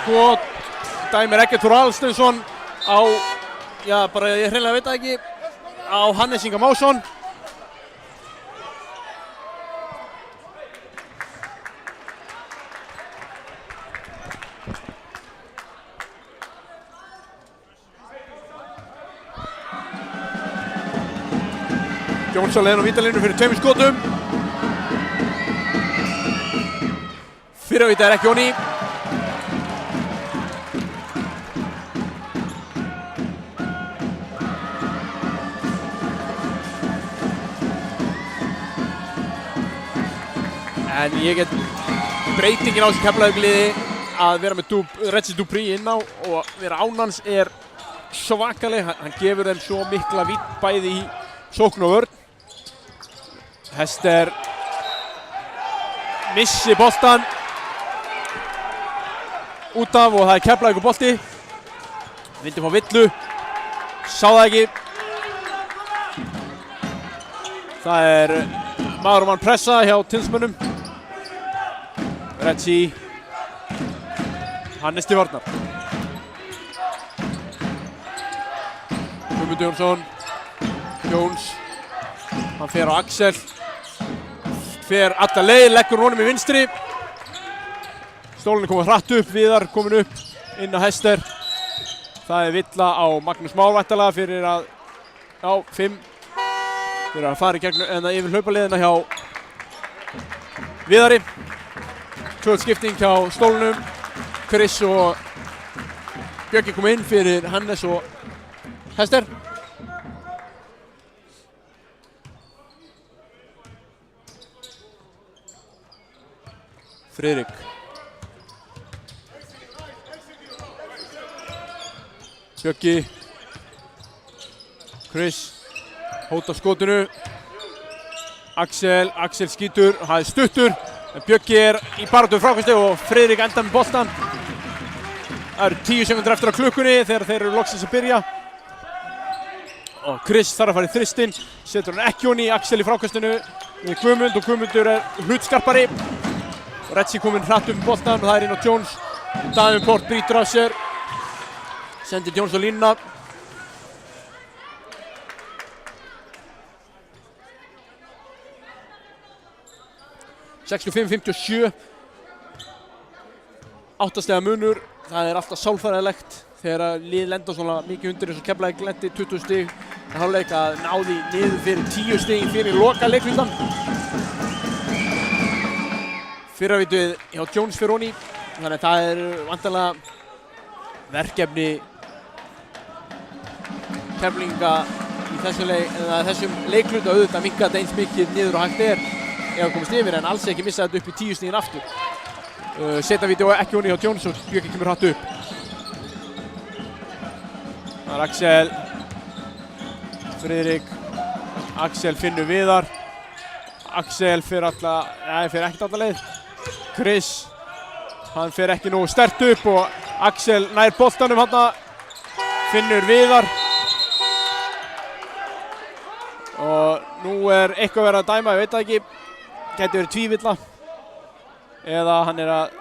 Speaker 4: Skot dæmir Eggert Þór Aðalsteinsson á, já bara ég hreinlega veit það ekki, á Hannes Inga Másson. Jones á leiðin á vítalínu fyrir 2 skotum. Fyrravíti ekki Jóni. En ég get breytingin á þessu Keflavíkurliði að vera með Retsi Dupree inn á og vera án hans er svakaleg. Hann gefur þeim svo mikla vídd bæði í sókn og vörn. Hester missi boltan út af og það er Keflavíkur bolti. Vindi fá villu, sá það ekki. Það er maður og mann pressa hjá Tindsmönnum. Retsi, Hannes til varnar. Guðmundur Jónsson, Jones, hann fer á Axel. Fer alla leið, leggur honum í vinstri. Stólinn er komið hratt upp, Viðar komin upp inn á Hester. Það er villa á Magnús Már væntanlega fyrir að, já, 5. Fyrir að fara í gegn en yfir hlaupaliðina hjá Viðari. Tvöld skipting hjá stólunum. Chris og Björki kom inn fyrir Hannes og Hester. Friðrik. Björki. Chris. Hóta skotinu. Axel skýtur. Það er stuttur. En Björki er í baráttu frákvæmstu og Friðrik endar með boltan. Það eru 10 sekúndur eftir á klukkunni þegar þeir eru loksins að byrja. Og Chris þarf að fara í þristinn. Setur hann ekki honni í Axel í frákvæmstunu við Guðmund og Guðmundur er hlutskarpari. Retsi kominn hratt með boltan og það er inn á Jones. Davenport brýtur af sér. Sendir Jones á línuna. (65-57) 8 stiga munur. Það er alltaf sálfræðilegt þegar lið lenda svona mikið undir eins og Keflavík lendi 20 stig að hálfleik að náði niður fyrir 10 stig fyrir loka leiklutan. Fyrravítið hjá Jones fyrir honni. Þannig að það er væntanlega verkefni Keflvíkinga í þessum leikluta auðvitað minnka þetta eins mikið niður og hægt er ef það komist yfir en alls ekki missa þetta upp í 10 stigin aftur. Seta vídeó ekki honni hjá Jones og Björki kemur hratt upp. Það er Axel. Friðrik. Axel finnur Viðar. Axel fer ekkert alla leið. Chris. Hann fer ekki nógu sterkt upp og Axel nær boltanum hann. Finnur Viðar. Og nú er eitthvað verið að dæma, ég veit það ekki. Gæti verið tvívilla. Eða hann er að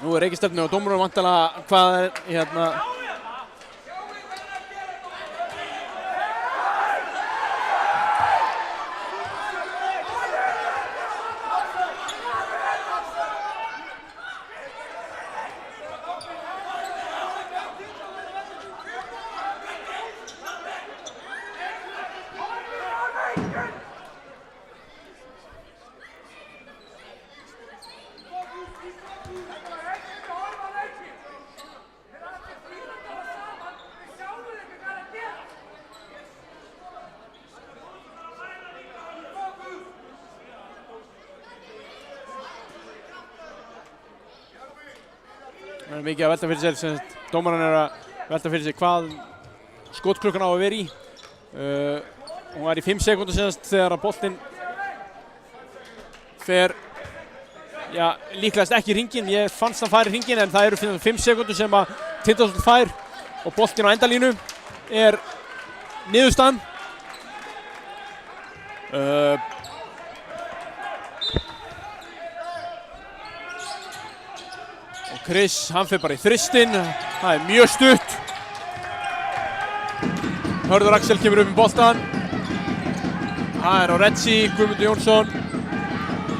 Speaker 4: Nú er reikistefnu á dómurum vantanlega hvað er Það er mikið að velta fyrir sér, sem sagt, dómarinn er að velta fyrir sér hvað skotklukkan á að vera í. Hún var í 5 sekúndur síðast þegar að boltinn fer, já, líklegast ekki í hringinn. Ég fannst hann fara í hringinn en það eru 5 sekúndur sem að Tindastóll fær og boltinn á endalínu er niðurstaðan. Og Chris, hann fer bara í þristinn. Það er mjög stutt. Hörður Axel kemur upp í boltan. Það er á Reggie, Guðmundur Jónsson.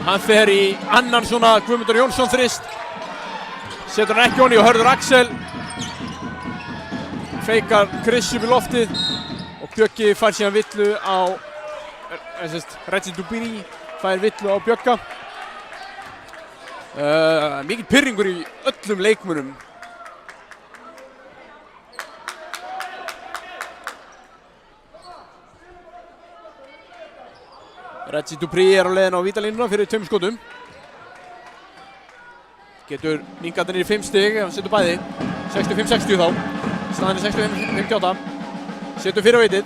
Speaker 4: Hann fer í annan svona Guðmundur Jónsson þrist. Setur hann ekki honni og Hörður Axel feikar Chris upp í loftið og Bjöggi fær síðan villu á, Reggie Dubiri fær villu á Bjögga. Mikið pirringur í öllum leikmönnum. Reggie Dubiri er á leiðin á vítalínuna fyrir 2 skotum. Getur minnkað niður í 5 stig ef hann setur bæði. 65-60 þá. Staðan er 65-58. Setur fyrir á vitið.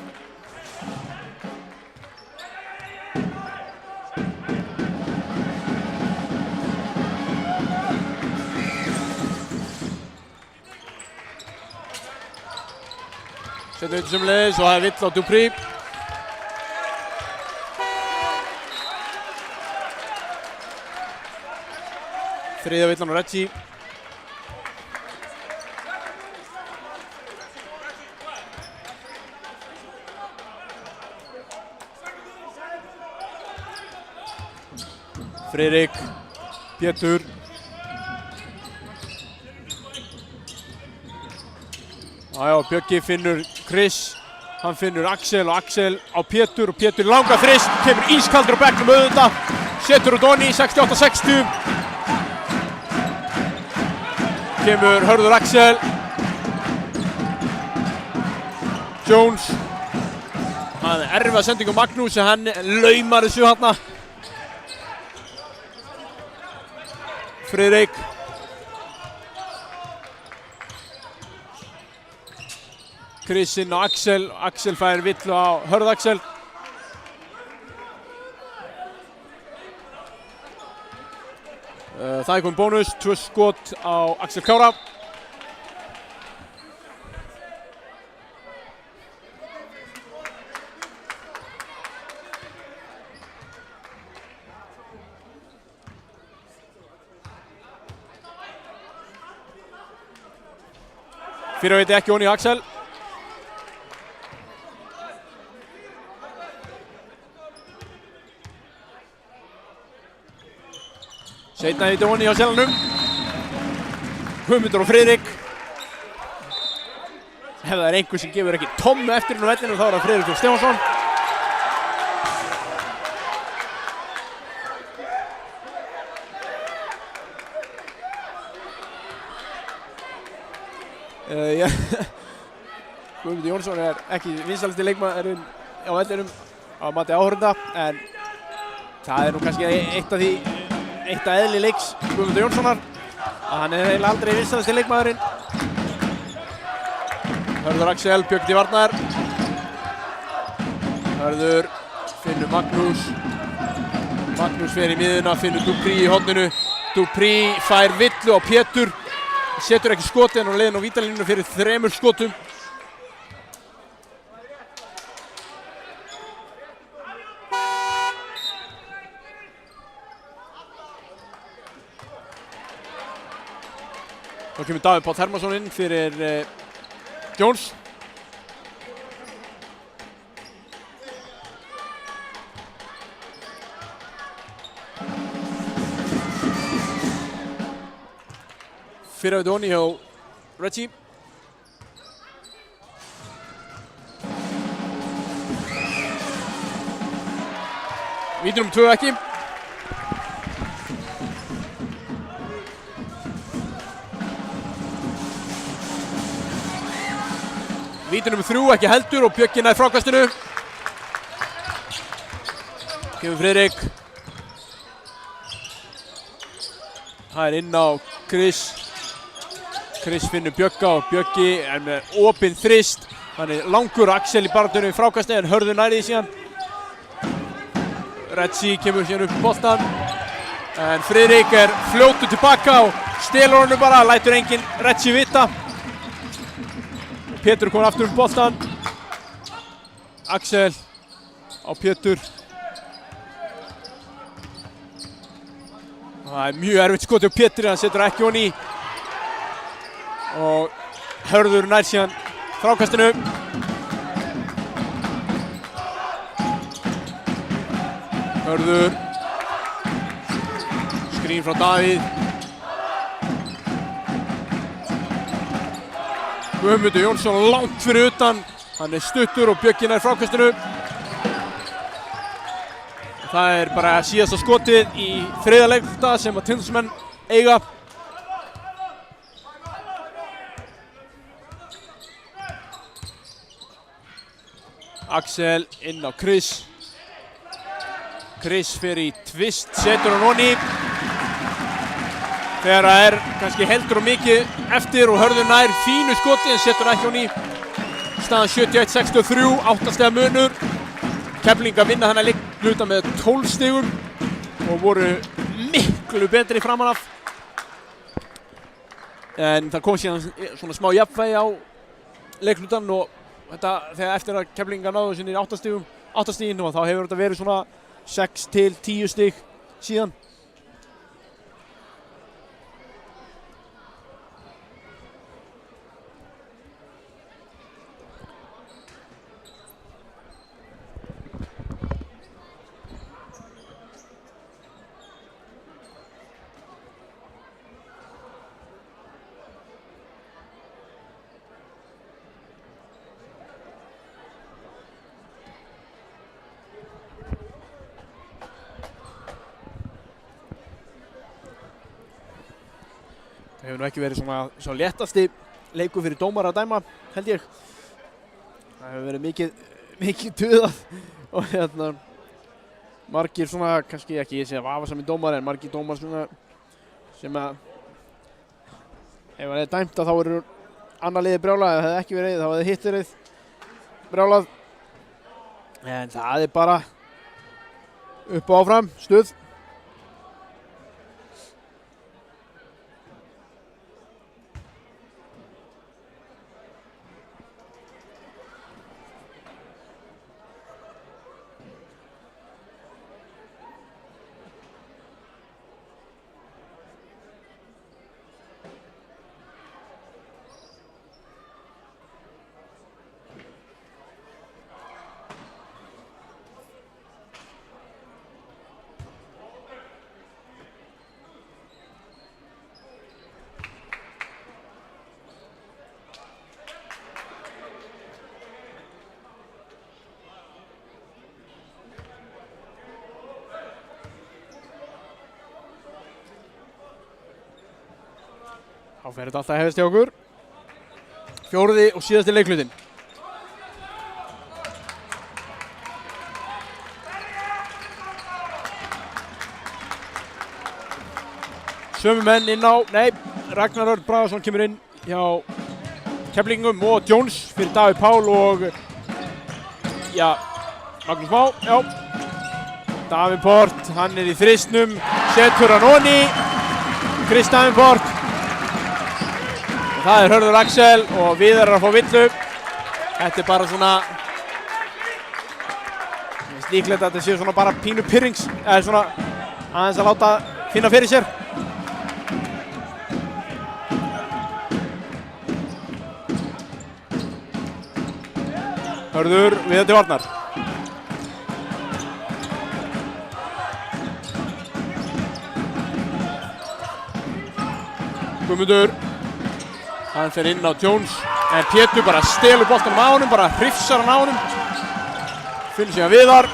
Speaker 4: Setur vitið sömuleiðis og það er vill á Dubiri. Þriðja villan á Reggie. Friðrik, Pétur. Bjöggi finnur Chris, hann finnur Axel og Axel á Pétur og Pétur langa þrist, kemur ískaldur á bekknum auðvitað, setur út onni 68-60. Kemur Hörður Axel. Jones. Það er erfið sending á Magnús en hann laumar þessu þarna. Friðrik. Kristinn og Axel. Axel fær villu á Hörður Axel. Það er komið bónus, 2 skot á Axel Kára. Fyrir viti ekki onni Axel. Seinna viti onni hjá Seljanum. Guðmundur og Friðrik. Ef það er einhver sem gefur ekki tommu eftir inn á vellinu þá er það Friðrik og Stefánsson. Guðmundur Jónsson er ekki vinsælasti leikmaðurinn á vellinum á mati áhorfenda en það er nú kannski eitt af eðli leiks Guðmundur Jónssonar að hann er eiginlega aldrei vinsælasti leikmaðurinn. Hörður Axel, Björn til varnar. Hörður finnur Magnús. Magnús fer í miðuna, finnur Dubiri í horninu. Dubiri fær villu á Pétur. Setur ekki skoti en á leiðin á vítalínuna fyrir 3 skotum. Þá kemur Davíð Páll Hermansson inn fyrir Jones. Fyrir að Doni hjá Reggie. Víti nr. 2 ekki. Víti nr. 3 ekki heldur og Bjöggi nær frákastinu. Kemur Friðrik. Það er inn á Chris. Chris finnur Bjögga og Bjöggi er með opinn þrist. Þannig langur Axel í baráttunni við frákasti en Hörður nærði síðan. Reggie kemur síðan upp í boltan. En Friðrik er fljótur tilbaka og stelur honum bara, lætur enginn Reggie vita. Pétur komur aftur boltan. Axel á Pétur. Það er mjög erfitt skoti á Pétri, hann setur ekki honni í. Og Hörður nær síðan frákastinu. Hörður. Skrín frá Davíð. Guðmundur Jónsson langt fyrir utan. Hann er stuttur og Bjöggi nær frákastinu. Það er bara síðasta skotið í þriðja leikluta sem að Tindastóls menn eiga. Axel inn á Chris. Chris fer í tvist, setur hann honni. Þegar það er kannski heldur og mikið eftir og Hörður nær fínu skoti en setur ekki honni. Staðan 71-63, 8 stiga munur. Keflvíkingar vinna þennan leikluta með 12 stigum og voru miklu betri framan af. En það kom síðan svona smá jafnvægi á leiklutan og þetta, þegar eftir að Keflvíkingar náðu sinni 8 stigin og þá hefur þetta verið svona 6 til 10 stig síðan. Það hefur nú ekki verið svona svo léttasti leikur fyrir dómara að dæma, held ég. Það hefur verið mikið tuðað og margir svona, kannski ekki ég sé að vafasamir dómar en margir dómar svona sem að ef það er dæmt að þá eru annað liðið brjálað, ef það hefði ekki verið þá hefði hitt verið brjálað. En það er bara upp og áfram, stuð. Þá fer þetta alltaf að hefðast hjá okkur. Fjórði og síðasti leikhlutinn. Sömu menn inn á, Ragnar Örn Bragason kemur inn hjá Keflvíkingum og Jones fyrir Davíð Pál og Magnús Má, Davíð Port, hann er í þristnum, setur hann honni, Chris Davenport. Það er Hörður Axel og Viðar er að fá villu. Þetta er bara svona, líklegt að þetta séu svona bara pínu pyrrings, eða svona aðeins að láta finna fyrir sér. Hörður, Viðar til varnar. Guðmundur. Hann fer inn á Jones, en Pétur bara stelur boltanum á honum, bara hrifsar hann á honum. Finnur síðan Viðar.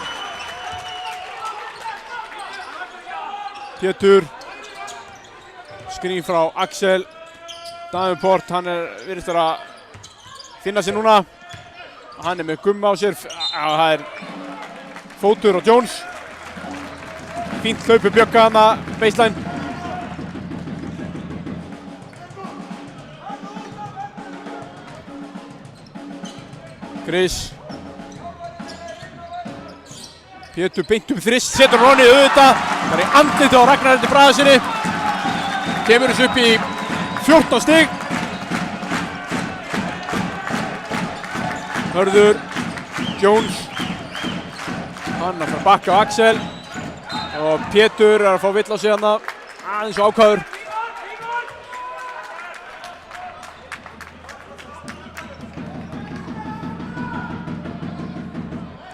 Speaker 4: Pétur. Skrín frá Axel. Davenport, hann virðist vera að finna sig núna. Hann er með gumma á sér, það er fótur á Jones. Fínt hlaupi Bjögga hana, baseline. Chris. Pétur beint þrist, setur hann onni auðvitað. Það í andlitið á Ragnari Bragasyni. Kemur þessu upp í 14 stig. Hörður, Jones. Hann að fara að bakka á Axel. Og Pétur að fá vill á sig hana. Aðeins og ákvæður.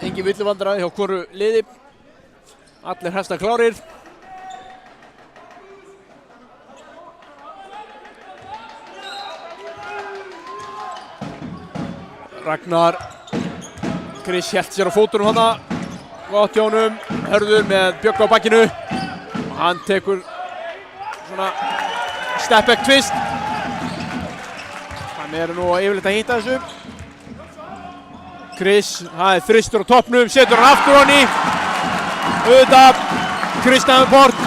Speaker 4: Engin villuvandræði hjá hvoru liði. Allir hestar klárir. Ragnar. Chris hélt sér á fótunum hana. Gott hjá honum. Hörður með Bjögga á bakkinu. Hann tekur svona step back twist. Hann nú yfirleitt að hitta þessu. Chris, það þristur á toppnum, setur hann aftur honni. Auðvitað, Chris Davenport.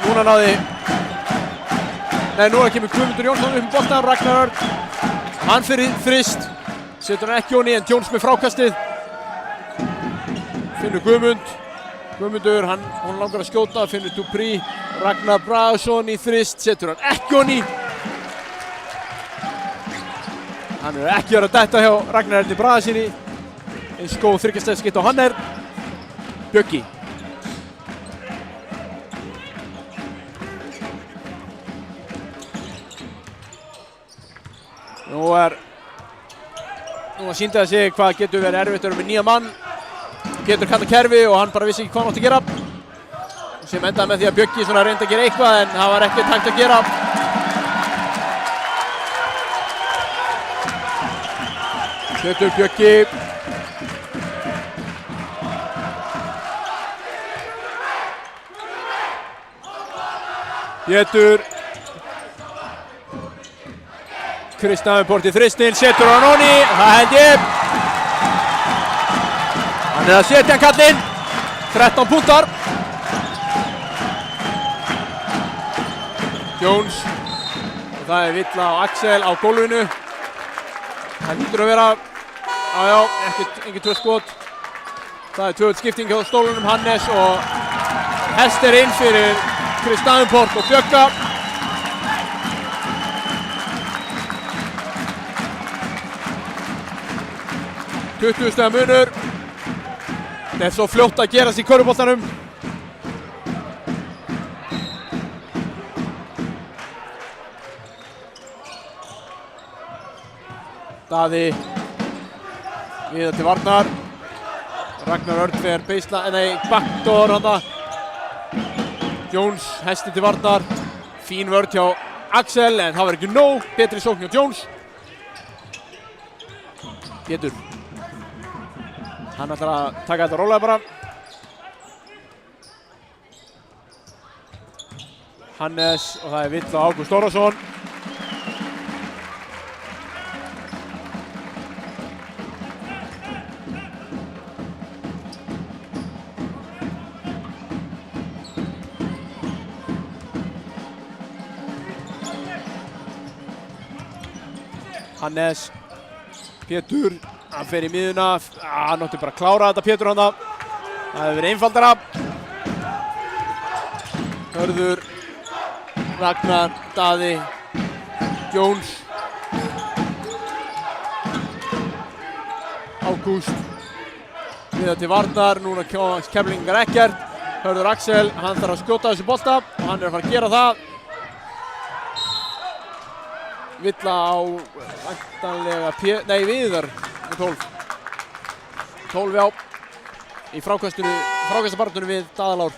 Speaker 4: Núna náði. Nei, núna kemur Guðmundur Jónsson upp um boltan, Ragnar. Hann fyrir þrist. Setur hann ekki honni, en Jones með frákastið. Finnur Guðmund. Guðmundur, hann langar að skjóta, finnur Dupree. Ragnar Bragason í þrist, setur hann ekki honni. Hann ekki verið að detta hjá Ragnari Bragasyni. Eins góð þryggjastæðskitt á hann Bjöggi. Nú sýndi það sig hvað getur verið erfitt að vera með nýja mann. Pétur kallar kerfi og hann bara vissi ekki hvað hann átti að gera. Sem endaði með því að Bjöggi reyndi að gera eitthvað en það var ekkert hægt að gera. Setur Bjöggi. Pétur. Chris Davenport í þristinn, setur hann honni, það held ég. Hann að setja hann kallinn. 13 púntar. Jones. Og það villa á Axel á gólfinu. Það lítur að vera, engin tvö skot. Það tvöld skipting hjá stólunum, Hannes og Hester inn fyrir Chris Davenport og Bjögga. Stiga munur. Það er svo fljótt að gerast í körfuboltanum. Daði viða til varnar. Ragnar Örn fer backdoor handa. Jones hesti til varnar. Fín vörn hjá Axel en það var ekki nóg. Betri sókn hjá Jones. Pétur. Hann ætlar að taka þetta rólega bara. Hannes og það vill á Ágúst Orrason. Hannes. Pétur. Hann fer í miðuna, hann átti bara að klára þetta Pétur hana. Það hefur verið einfaldara. Hörður, Ragnar, Daði, Jones. Ágúst. Viða til varnar, núna keflingar ekkert. Hörður Axel, hann þarf að skjóta þessu bolta og hann að fara að gera það. Villa á væntanlega Viðar. 12 já, í frákastabarnunum við Daðalár.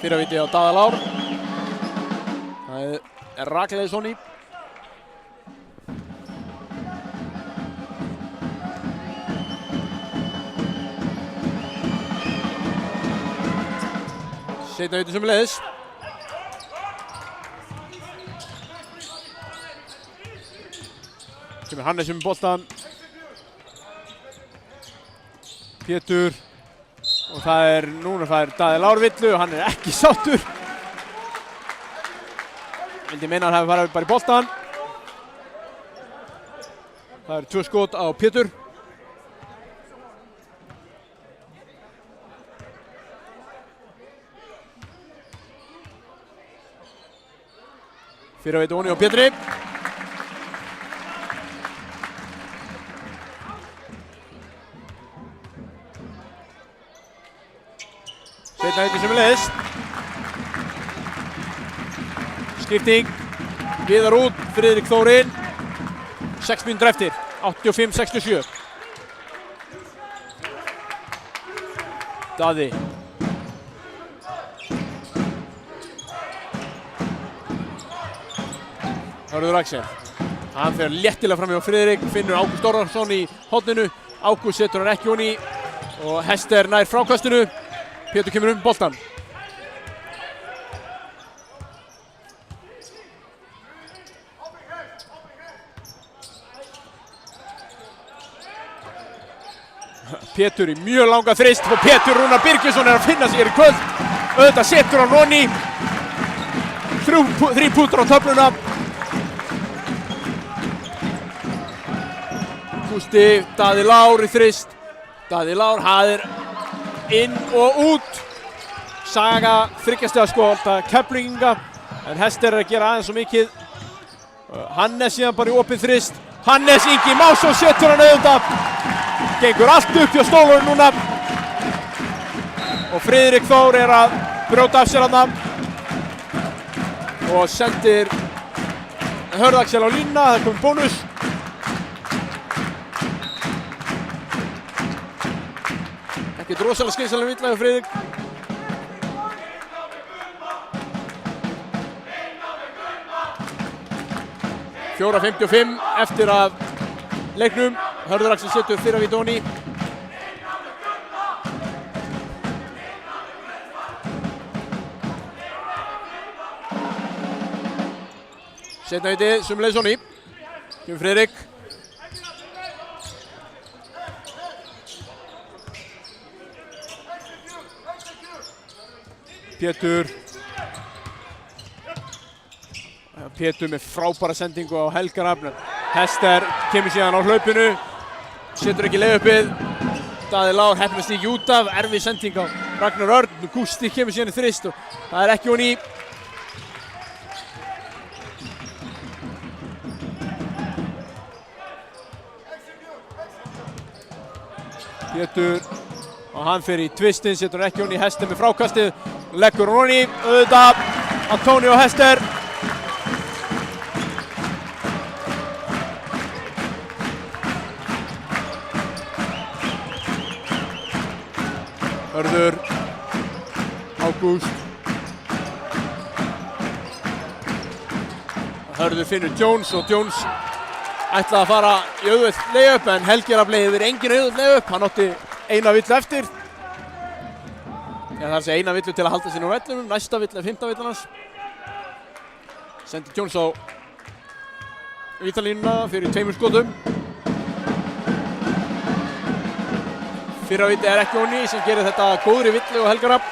Speaker 4: Fyrra viti á Daðalár. Það er Rakleiðsson í. Seinna viti sömuleiðis. Kemur Hannes boltan. Pétur. Og það núna fær Daði Lár villu og hann ekki sáttur. Vildi meina hann hafi farið bara í boltan. Það 2 skot á Pétur. Fyrir að veit Óni og Pétri. Seinna víti sömuleiðis. Skipting. Viðar út, Friðrik Þór inn. 6 mínútur eftir. 85-67. Daði. Hörður Axel. Hann fer léttilega fram hjá Friðrik, finnur Ágúst Orrarsson í horninu. Ágúst setur hann ekki honi og Hester nær frákastinu. Pétur kemur boltan. Pétur í mjög langa þrist og Pétur Rúnar Birgisson að finna sig í kvöld. Auðvitað setur hann honi. 3 pútur á töfluna. Gústi, Daði Lár í þrist. Daði Lár hafðir inn og út. Saga þryggjastega skota Keflvíkinga en Hester að gera aðeins svo mikið. Hannes síðan bara í opið þrist. Hannes Ingi Másson setur hann auðvitað. Gengur allt upp hjá stólunum núna. Og Friðrik Þór að brjóta af sér hann. Og sendir Hörð Axel á línuna, það kom bónus. Ekki rosalega skynsamlega vilja hjá Friðrik. Fjóra 55 eftir af leiknum. Hörður Axel setur fyrir að víta honi. Seinna víti sömuleiðis honi. Kemur Friðrik. Pétur með frábæra sendingu á Helga Rafn. Hester kemur síðan á hlaupinu. Setur ekki leiðuppið. Daði Lár heppnast ekki út af. Erfið sending á Ragnar Örn. Gústi kemur síðan í þrist og það ekki honi. Pétur og hann fer í tvistin, setur ekki honi. Hester með frákastið. Leggur hún honi. Auðvitað Antonio Hester. Hörður, Ágúst. Hörður finnur Jones og Jones ætlaði að fara í auðvelt layup en Helgi Rafn yfir engin auðvelt layup. Hann átti eina villu eftir. Það er eina villu til að halda sér á vellinum. Næsta villu er 5. villan hans. Sendi Jones á vítalínuna fyrir 2 skotum. Fyrra viti er ekki honi sem gerir þetta góðri villu og Helga Rafn.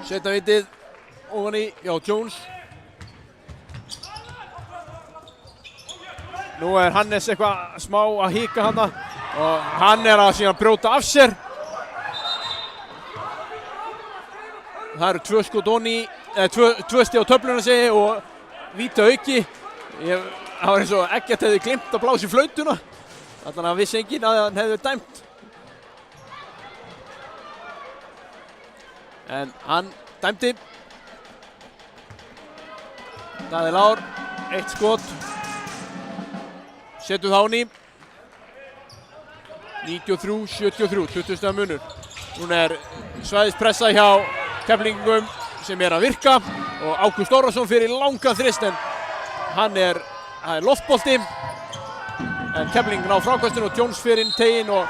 Speaker 4: Seinna vitið ofan í hjá Jones. Nú er Hannes eitthvað smá að hika hana og hann að síðan brjóta af sér. Það eru 2 skot honi, 2 stig á töfluna segi og víta auki. Það var eins og Eggert hefði glemt að blása í flautuna. Þannig að vissi enginn að hann hefði dæmt. En hann dæmdi. Daði Lár, 1 skot. Setur það honi. 93-73, 20 stiga munur. Núna er svæðispressa hjá Keflvíkingum sem að virka og Ágúst Orrarsson fyrir langan þrist en það er loftbolti en Keflvíkingur á frákastinu og Jones fyrir inn teginn og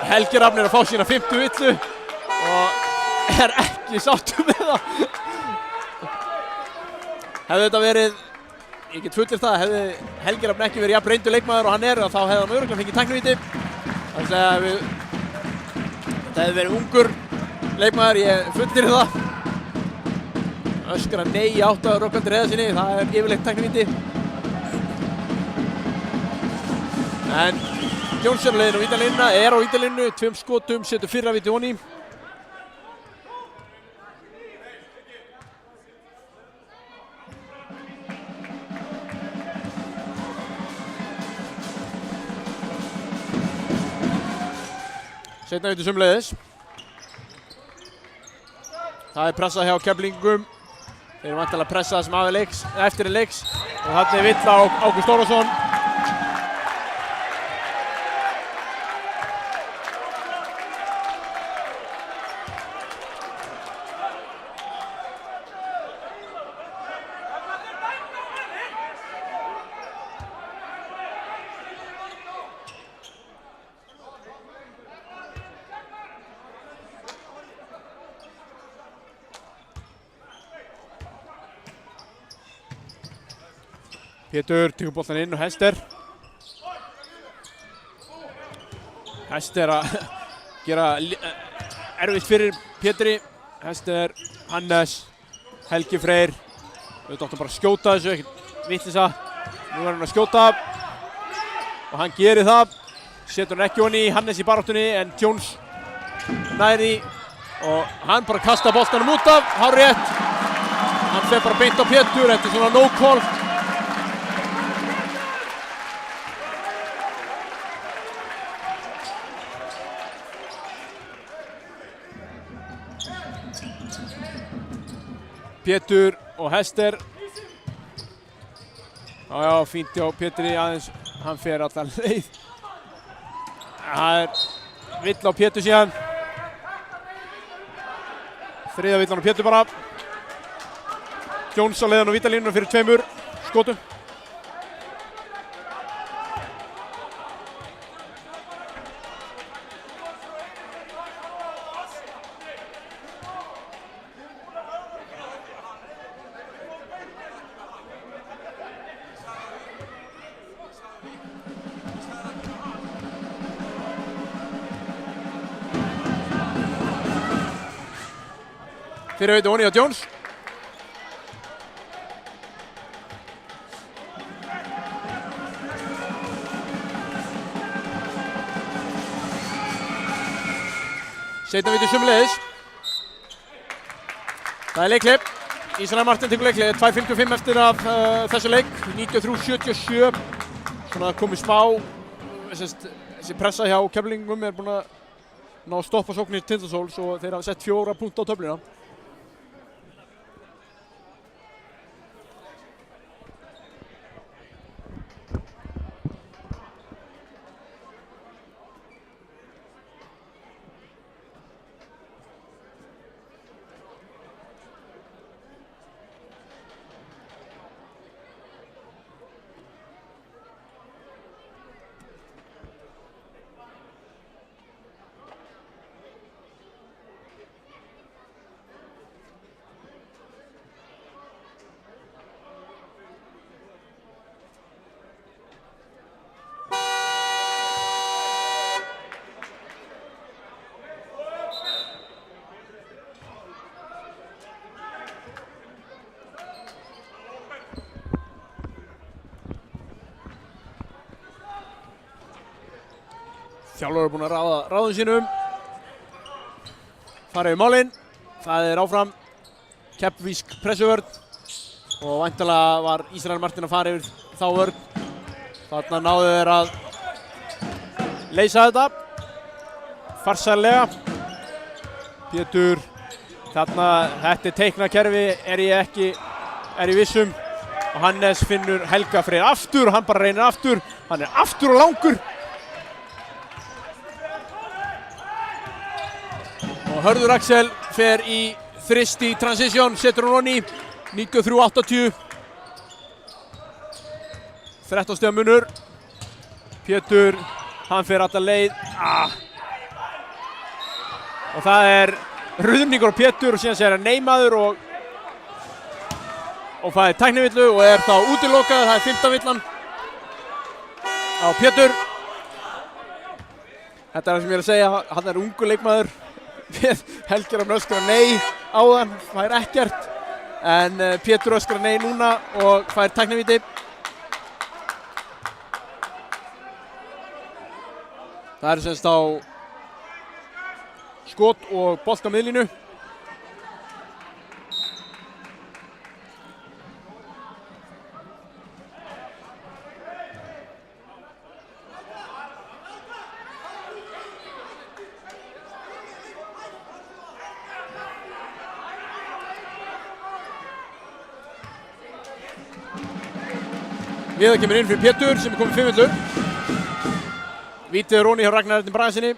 Speaker 4: Helgi Rafn að fá sína 50 villu og ekki sáttur með það. Hefði þetta verið, ég get fullir það, hefði Helgi Rafn ekki verið jafn reyndur leikmaður og hann þá hefði hann örugglega fengið tæknivíti. Þannig að þetta hefði verið ungur leikmaður, ég fullir það. Öskra nei í 8 Rökkvaldi Hreiðarssyni, það yfirleitt tæknivíti. En Jónsson leiðin á vítalínuna, á vítalínu, 2 skotum, setur fyrra víti honi. Seinna víti sömuleiðis. Það pressað hjá Keflvíkingum. Þeir eru væntanlega að pressa það sem eftir leiks. Og þarna villa á Ágúst Ólafsson. Pétur tekur boltan inn og Hester að gera erfitt fyrir Pétri. Hester, Hannes, Helgi Freyr. Við áttum bara að skjóta þessu, ekkert vitleysa. Nú hann að skjóta og hann gerir það. Setur hann ekki honi í Hannes í baráttunni en Jones næri og hann bara kastar boltanum út af, hárrétt. Hann fer bara beint á Pétur, þetta svona no call. Pétur og Hester. Já, fínt hjá Pétri aðeins, hann fer allan leið. Það vill á Pétur síðan. Þriðja villan á Pétur bara. Jones á leiðan á vítalínuna fyrir 2 skotum. Fyrir veitu honi á Jones. Seinna víti sömuleiðis. Það leikhlé. Ísrael Martin tekur leikhlé. 2:55 eftir af þessu leik. 93-77. Svona komið smá. Þessi pressa hjá Keflvíkingum búin að ná að stoppa sóknir Tindastóls og þeir hafa sett 4 punkta á töfluna. Þjálfur búinn að ráða ráðum sínum. Fara yfir málin. Það áfram keflvísk pressuvörn og væntanlega var Ísrael Martin að fara yfir þá vörn. Þarna náðu þeir að leysa þetta farsællega. Pétur, þarna þetta teiknakerfi ég vissum og Hannes finnur Helga Freyr aftur og hann bara reynir aftur. Hann aftur og langur. Og Hörður Axel fer í þrist í transition, setur hún honi, 93-80. 13 stiga munur. Pétur, hann fer alla leið. og það er Ruðningur og Pétur og síðan segir hann neymaður og það er tæknivillu og er þá útilokað. Það er 15 villan á Pétur. Þetta er það sem ég er að segja, hann er ungu leikmaður. Helgi er að öskra nei áðan, fær ekkert, en Pétur öskra nei núna og fær tæknivíti. Það er semst á skot og bolt á miðlínu. Viðar kemur inn fyrir Pétur sem er komið 5 villu. Vítið er Róni hjá Ragnar Erni Bragasinni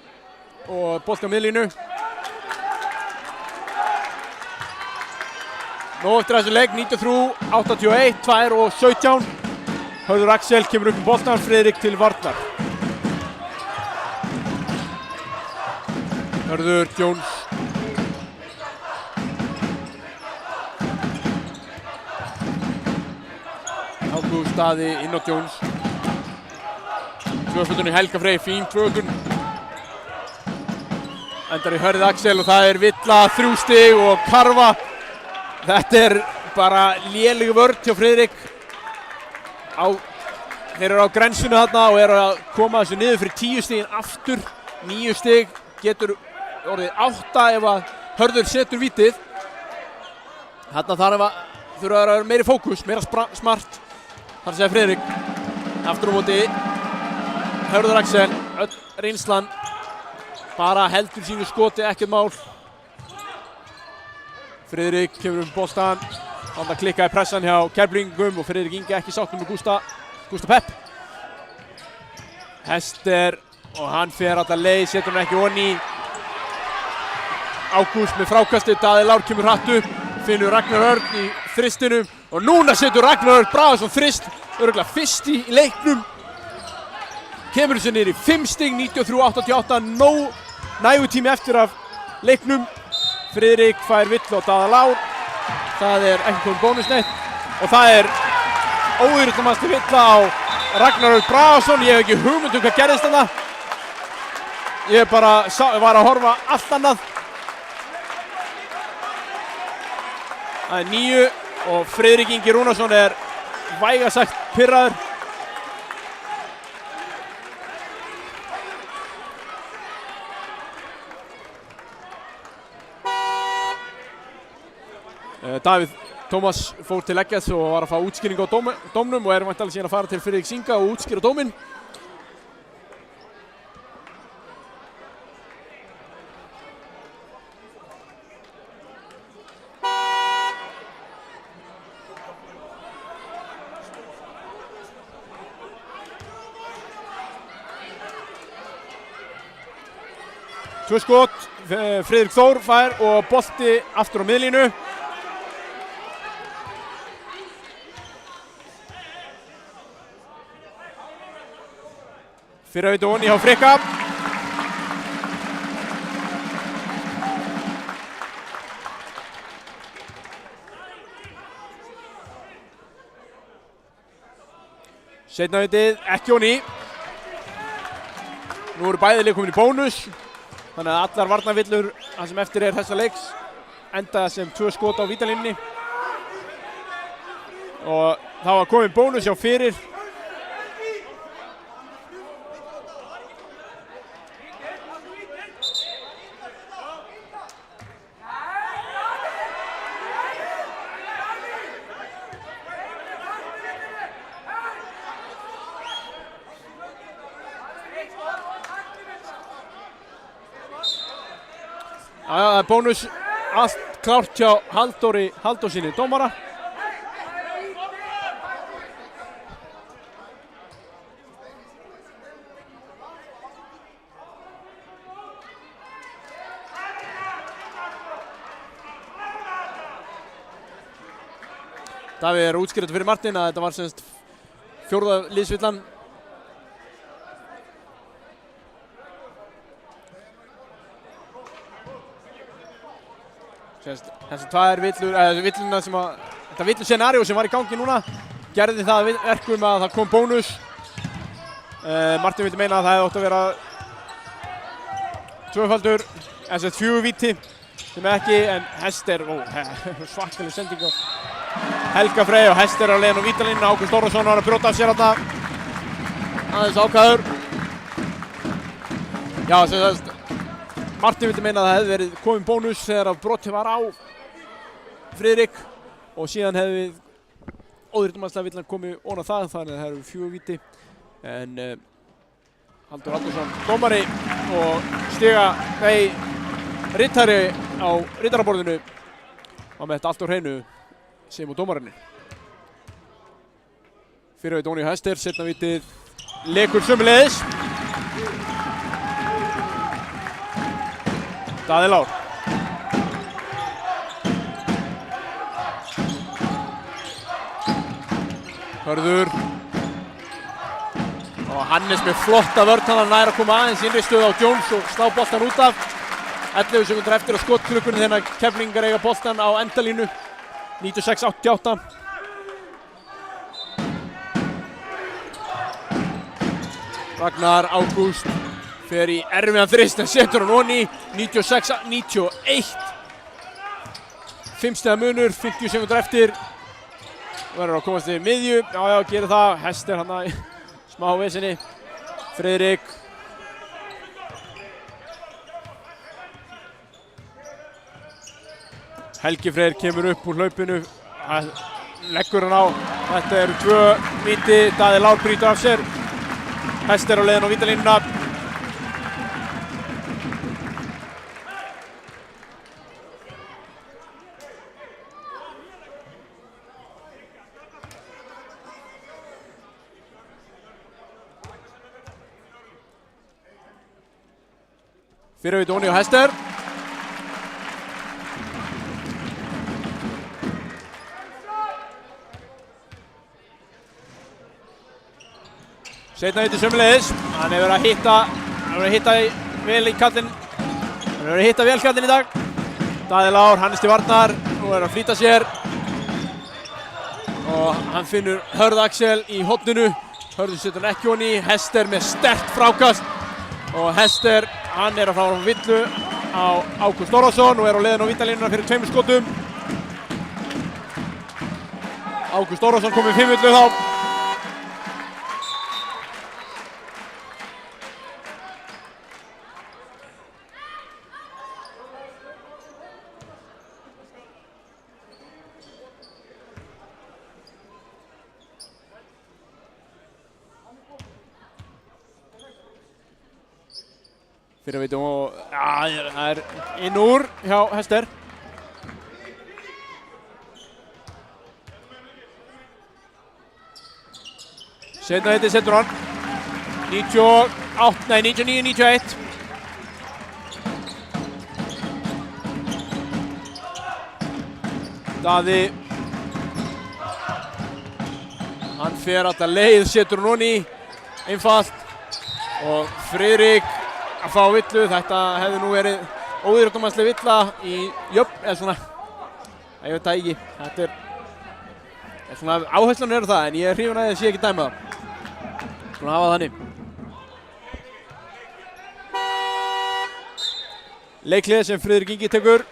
Speaker 4: og bolti á miðlínu. Nó eftir þessu leik, 93, 81, 2 og 17. Hörður Axel kemur upp með boltan, Friðrik til varnar. Hörður Jones. Ágúst Daði inn á Jones. Tvöföldun í Helga Frey, fín tvöföldun. Endar í Hörður Axel og það er villa, 3 stig og karfa. Þetta er bara léleg vörn hjá Friðrik. Þeir eru á grensinu þarna og eru að koma þessu niður fyrir 10 stigin aftur. 9 stig, getur orðið 8 ef að Hörður setur vítið. Þarna þurfa að vera meiri fókus, meira smart. Þar segir Friðrik. Aftur á móti Hörður Axel, öll reynslan. Bara heldur sínu skoti, ekkert mál. Friðrik kemur boltan. Hann klikkaði pressan hjá Keflvíkingum og Friðrik Ingi ekki sáttur með Gústa Pepp. Hester og hann fer alla leið, setur hann ekki onni. Ágúst með frákastið, Daði Lár kemur hratt upp, finnur Ragnar Örn í þristinum og núna setur Ragnar Örn Bragason þrist, örugglega fyrst í leiknum. Kemur þessu niður í 5 stig, 93-88, nægur tími eftir af leiknum. Friðrik fær villu á Daða Lár. Það er ekki komið bónusnett og það er óyfirleitamasti villa á Ragnar Örn Bragason. Ég hef ekki hugmynd hvað gerðist þarna. Ég bara var að horfa allt annað. Það er 9 og Friðrik Ingi Rúnarsson er vægast sagt pirraður. Davíð Tómas fór til leggjast og var að fá útskýringu á dómnum og er væntanlega síðan að fara til Friðriks Inga og útskýra dóminn. Tvö skot, Friðrik Þór fær og bolti aftur á miðlínu. Fyrravíti onni hjá Frikka. Seinna-vitið ekki onni. Nú eru bæði lið komin í bónus. Þannig að allar varnarvillur það sem eftir er þessa leiks enda sem 2 skot á vítalínunni. Og það var komin bónus hjá fyrir. Það er bónus, allt klárt hjá Halldóri Halldórsinni dómara. Davíð er útskýrt fyrir Martin að þetta var semst 4. liðsvillan. Þessi tvær villur, villuna sem að, þetta villu scenario sem var í gangi núna, gerði það að verkum að það kom bónus. Martin vildi meina að það hefði átt að vera tvöfaldur, fjögur víti sem ekki, en Hester, svakaleg sending á Helga Frey og Hester á leiðin á vítalínuna. Ágúst Þórðarson var að brjóta af sér þarna, aðeins ákvæður. Já, Martin vildi meina að það hefði verið komin bónus þegar að brotið var á Friðrik og síðan hefði óðurdumanslega villan komið ofan á það, þannig að það eru 4 víti. En Halldór Halldórsson, dómari og riddari á riddaraborðinu var með þetta allt á hreinu sem og dómarinni. Fyrir við Dóni Hester, seinna vitið lekur sömuleiðis. Daði Lár. Hörður. Og Hannes með flotta vörn, hann nær að koma aðeins innri stöðu á Jones og slá boltan út af. 11 sekúndur eftir á skotklukkunni þegar Keflvíkingar eiga boltan á endalínu. 96-88. Ragnar Ágúst fer í erfiðan þrist en setur hann onni. 96-91. 5 stiga munur, 50 sekúndur eftir. Verður að komast í miðju. Já, gerir það. Hester hann að smá vesinni. Friðrik. Helgi Freyr kemur upp úr hlaupinu. Leggur hann á. Þetta eru 2 víti. Daði Lár brýtur af sér. Hester á leiðin á vítalínuna. Fyrir við Dóni og Hester. Seinna víti sömuleiðis. Hann hefur verið að hitta vel kallinn. Hann hefur verið að hitta vel kallinn í dag. Daði Lár, Hannes til varnar. Nú er hann að flýta sér. Og hann finnur Hörð Axel í horninu. Hörður setur hann ekki honni. Hester með sterkt frákast. Og Hester, hann er að fá villu á Ágúst Þórðarson og er á leiðin á vítalínuna fyrir 2 skotum. Ágúst Þórðarson kom með 5 villu þá. Fyrir veitum og það er inn úr hjá Hester. Seinna heiti setur hann. 99-91. Daði. Hann fer alla leið, setur hann honni. Einfalt. Og Friðrik að fá villu. Þetta hefði nú verið óðurdumansleg villa í jöfn, eða svona, ég veit það ekki. Þetta er svona, áherslan eru það, en ég er hrifinn að þið sé ekki dæma það. Svona hafa þannig. Leiklið sem Friðrik Ingi tekur.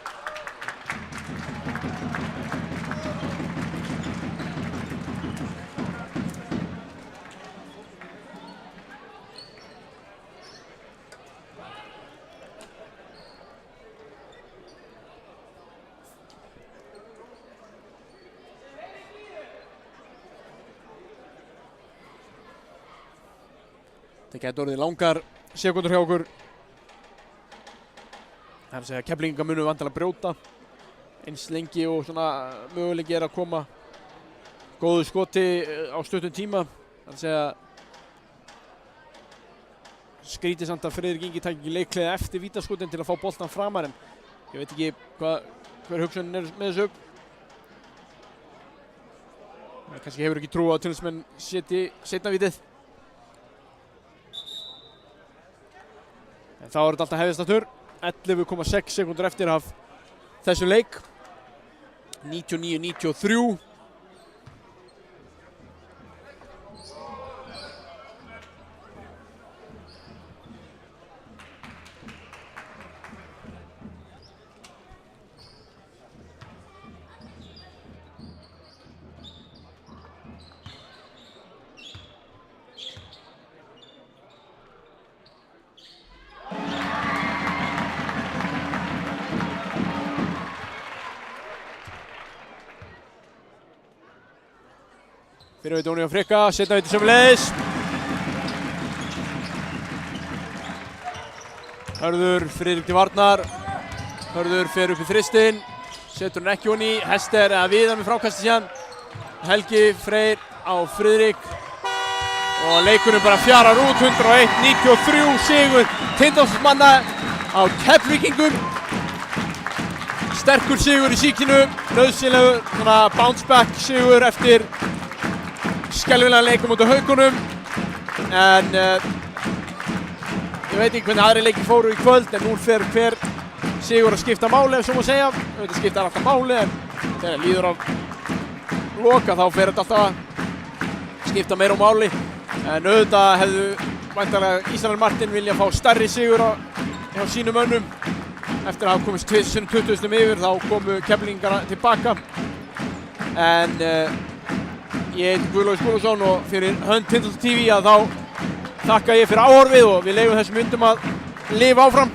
Speaker 4: Það gæti orðið langar sekúndur hjá okkur. Það er að segja að Keflvíkingar munu vantanlega brjóta eins lengi og svona möguleiki er að koma góðu skoti á stuttum tíma. Það er að segja skrítið samt að Friðrik Ingi taki ekki leikliða eftir vítaskotin til að fá boltan framar, en ég veit ekki hver hugsunin er með þessu. Kannski hefur ekki trú á tilsmenn setji seinna vítið. En þá er þetta alltaf hefðist aftur. 11,6 sekúndur eftir af þessum leik. 99-93. Fyrir veit Óni og Frikka, setna veit sömuleiðis. Hörður, Friðrik til varnar. Hörður fer upp í þristinn. Setur hann ekki Óni. Hester eða Viðar með frákasti síðan. Helgi Freyr á Friðrik. Og leikurinn bara fjarar út. 101-93 sigur Tindastólsmanna á Keflvíkingum. Sterkur sigur í síkinu. Nauðsynlegur svona bounce back sigur eftir skelfilega leikum út á Haukunum, en ég veit ekki hvernig aðri leikir fóru í kvöld, en nú fer hver sigur að skipta máli, ef svo má segja. Þetta skiptar alltaf máli, en þegar líður á loka þá fer þetta alltaf að skipta meira máli. En auðvitað hefðu væntanlega Ísrael Martin vilja fá stærri sigur hjá sínum mönnum. Eftir að hafa komist 20 yfir þá komu Keflvíkingar tilbaka. En ég heiti Guðlaugur Skúlason og fyrir hönd Tindastóls TV að þá þakka ég fyrir áhorfið og við leyfum þessum myndum að lifa áfram.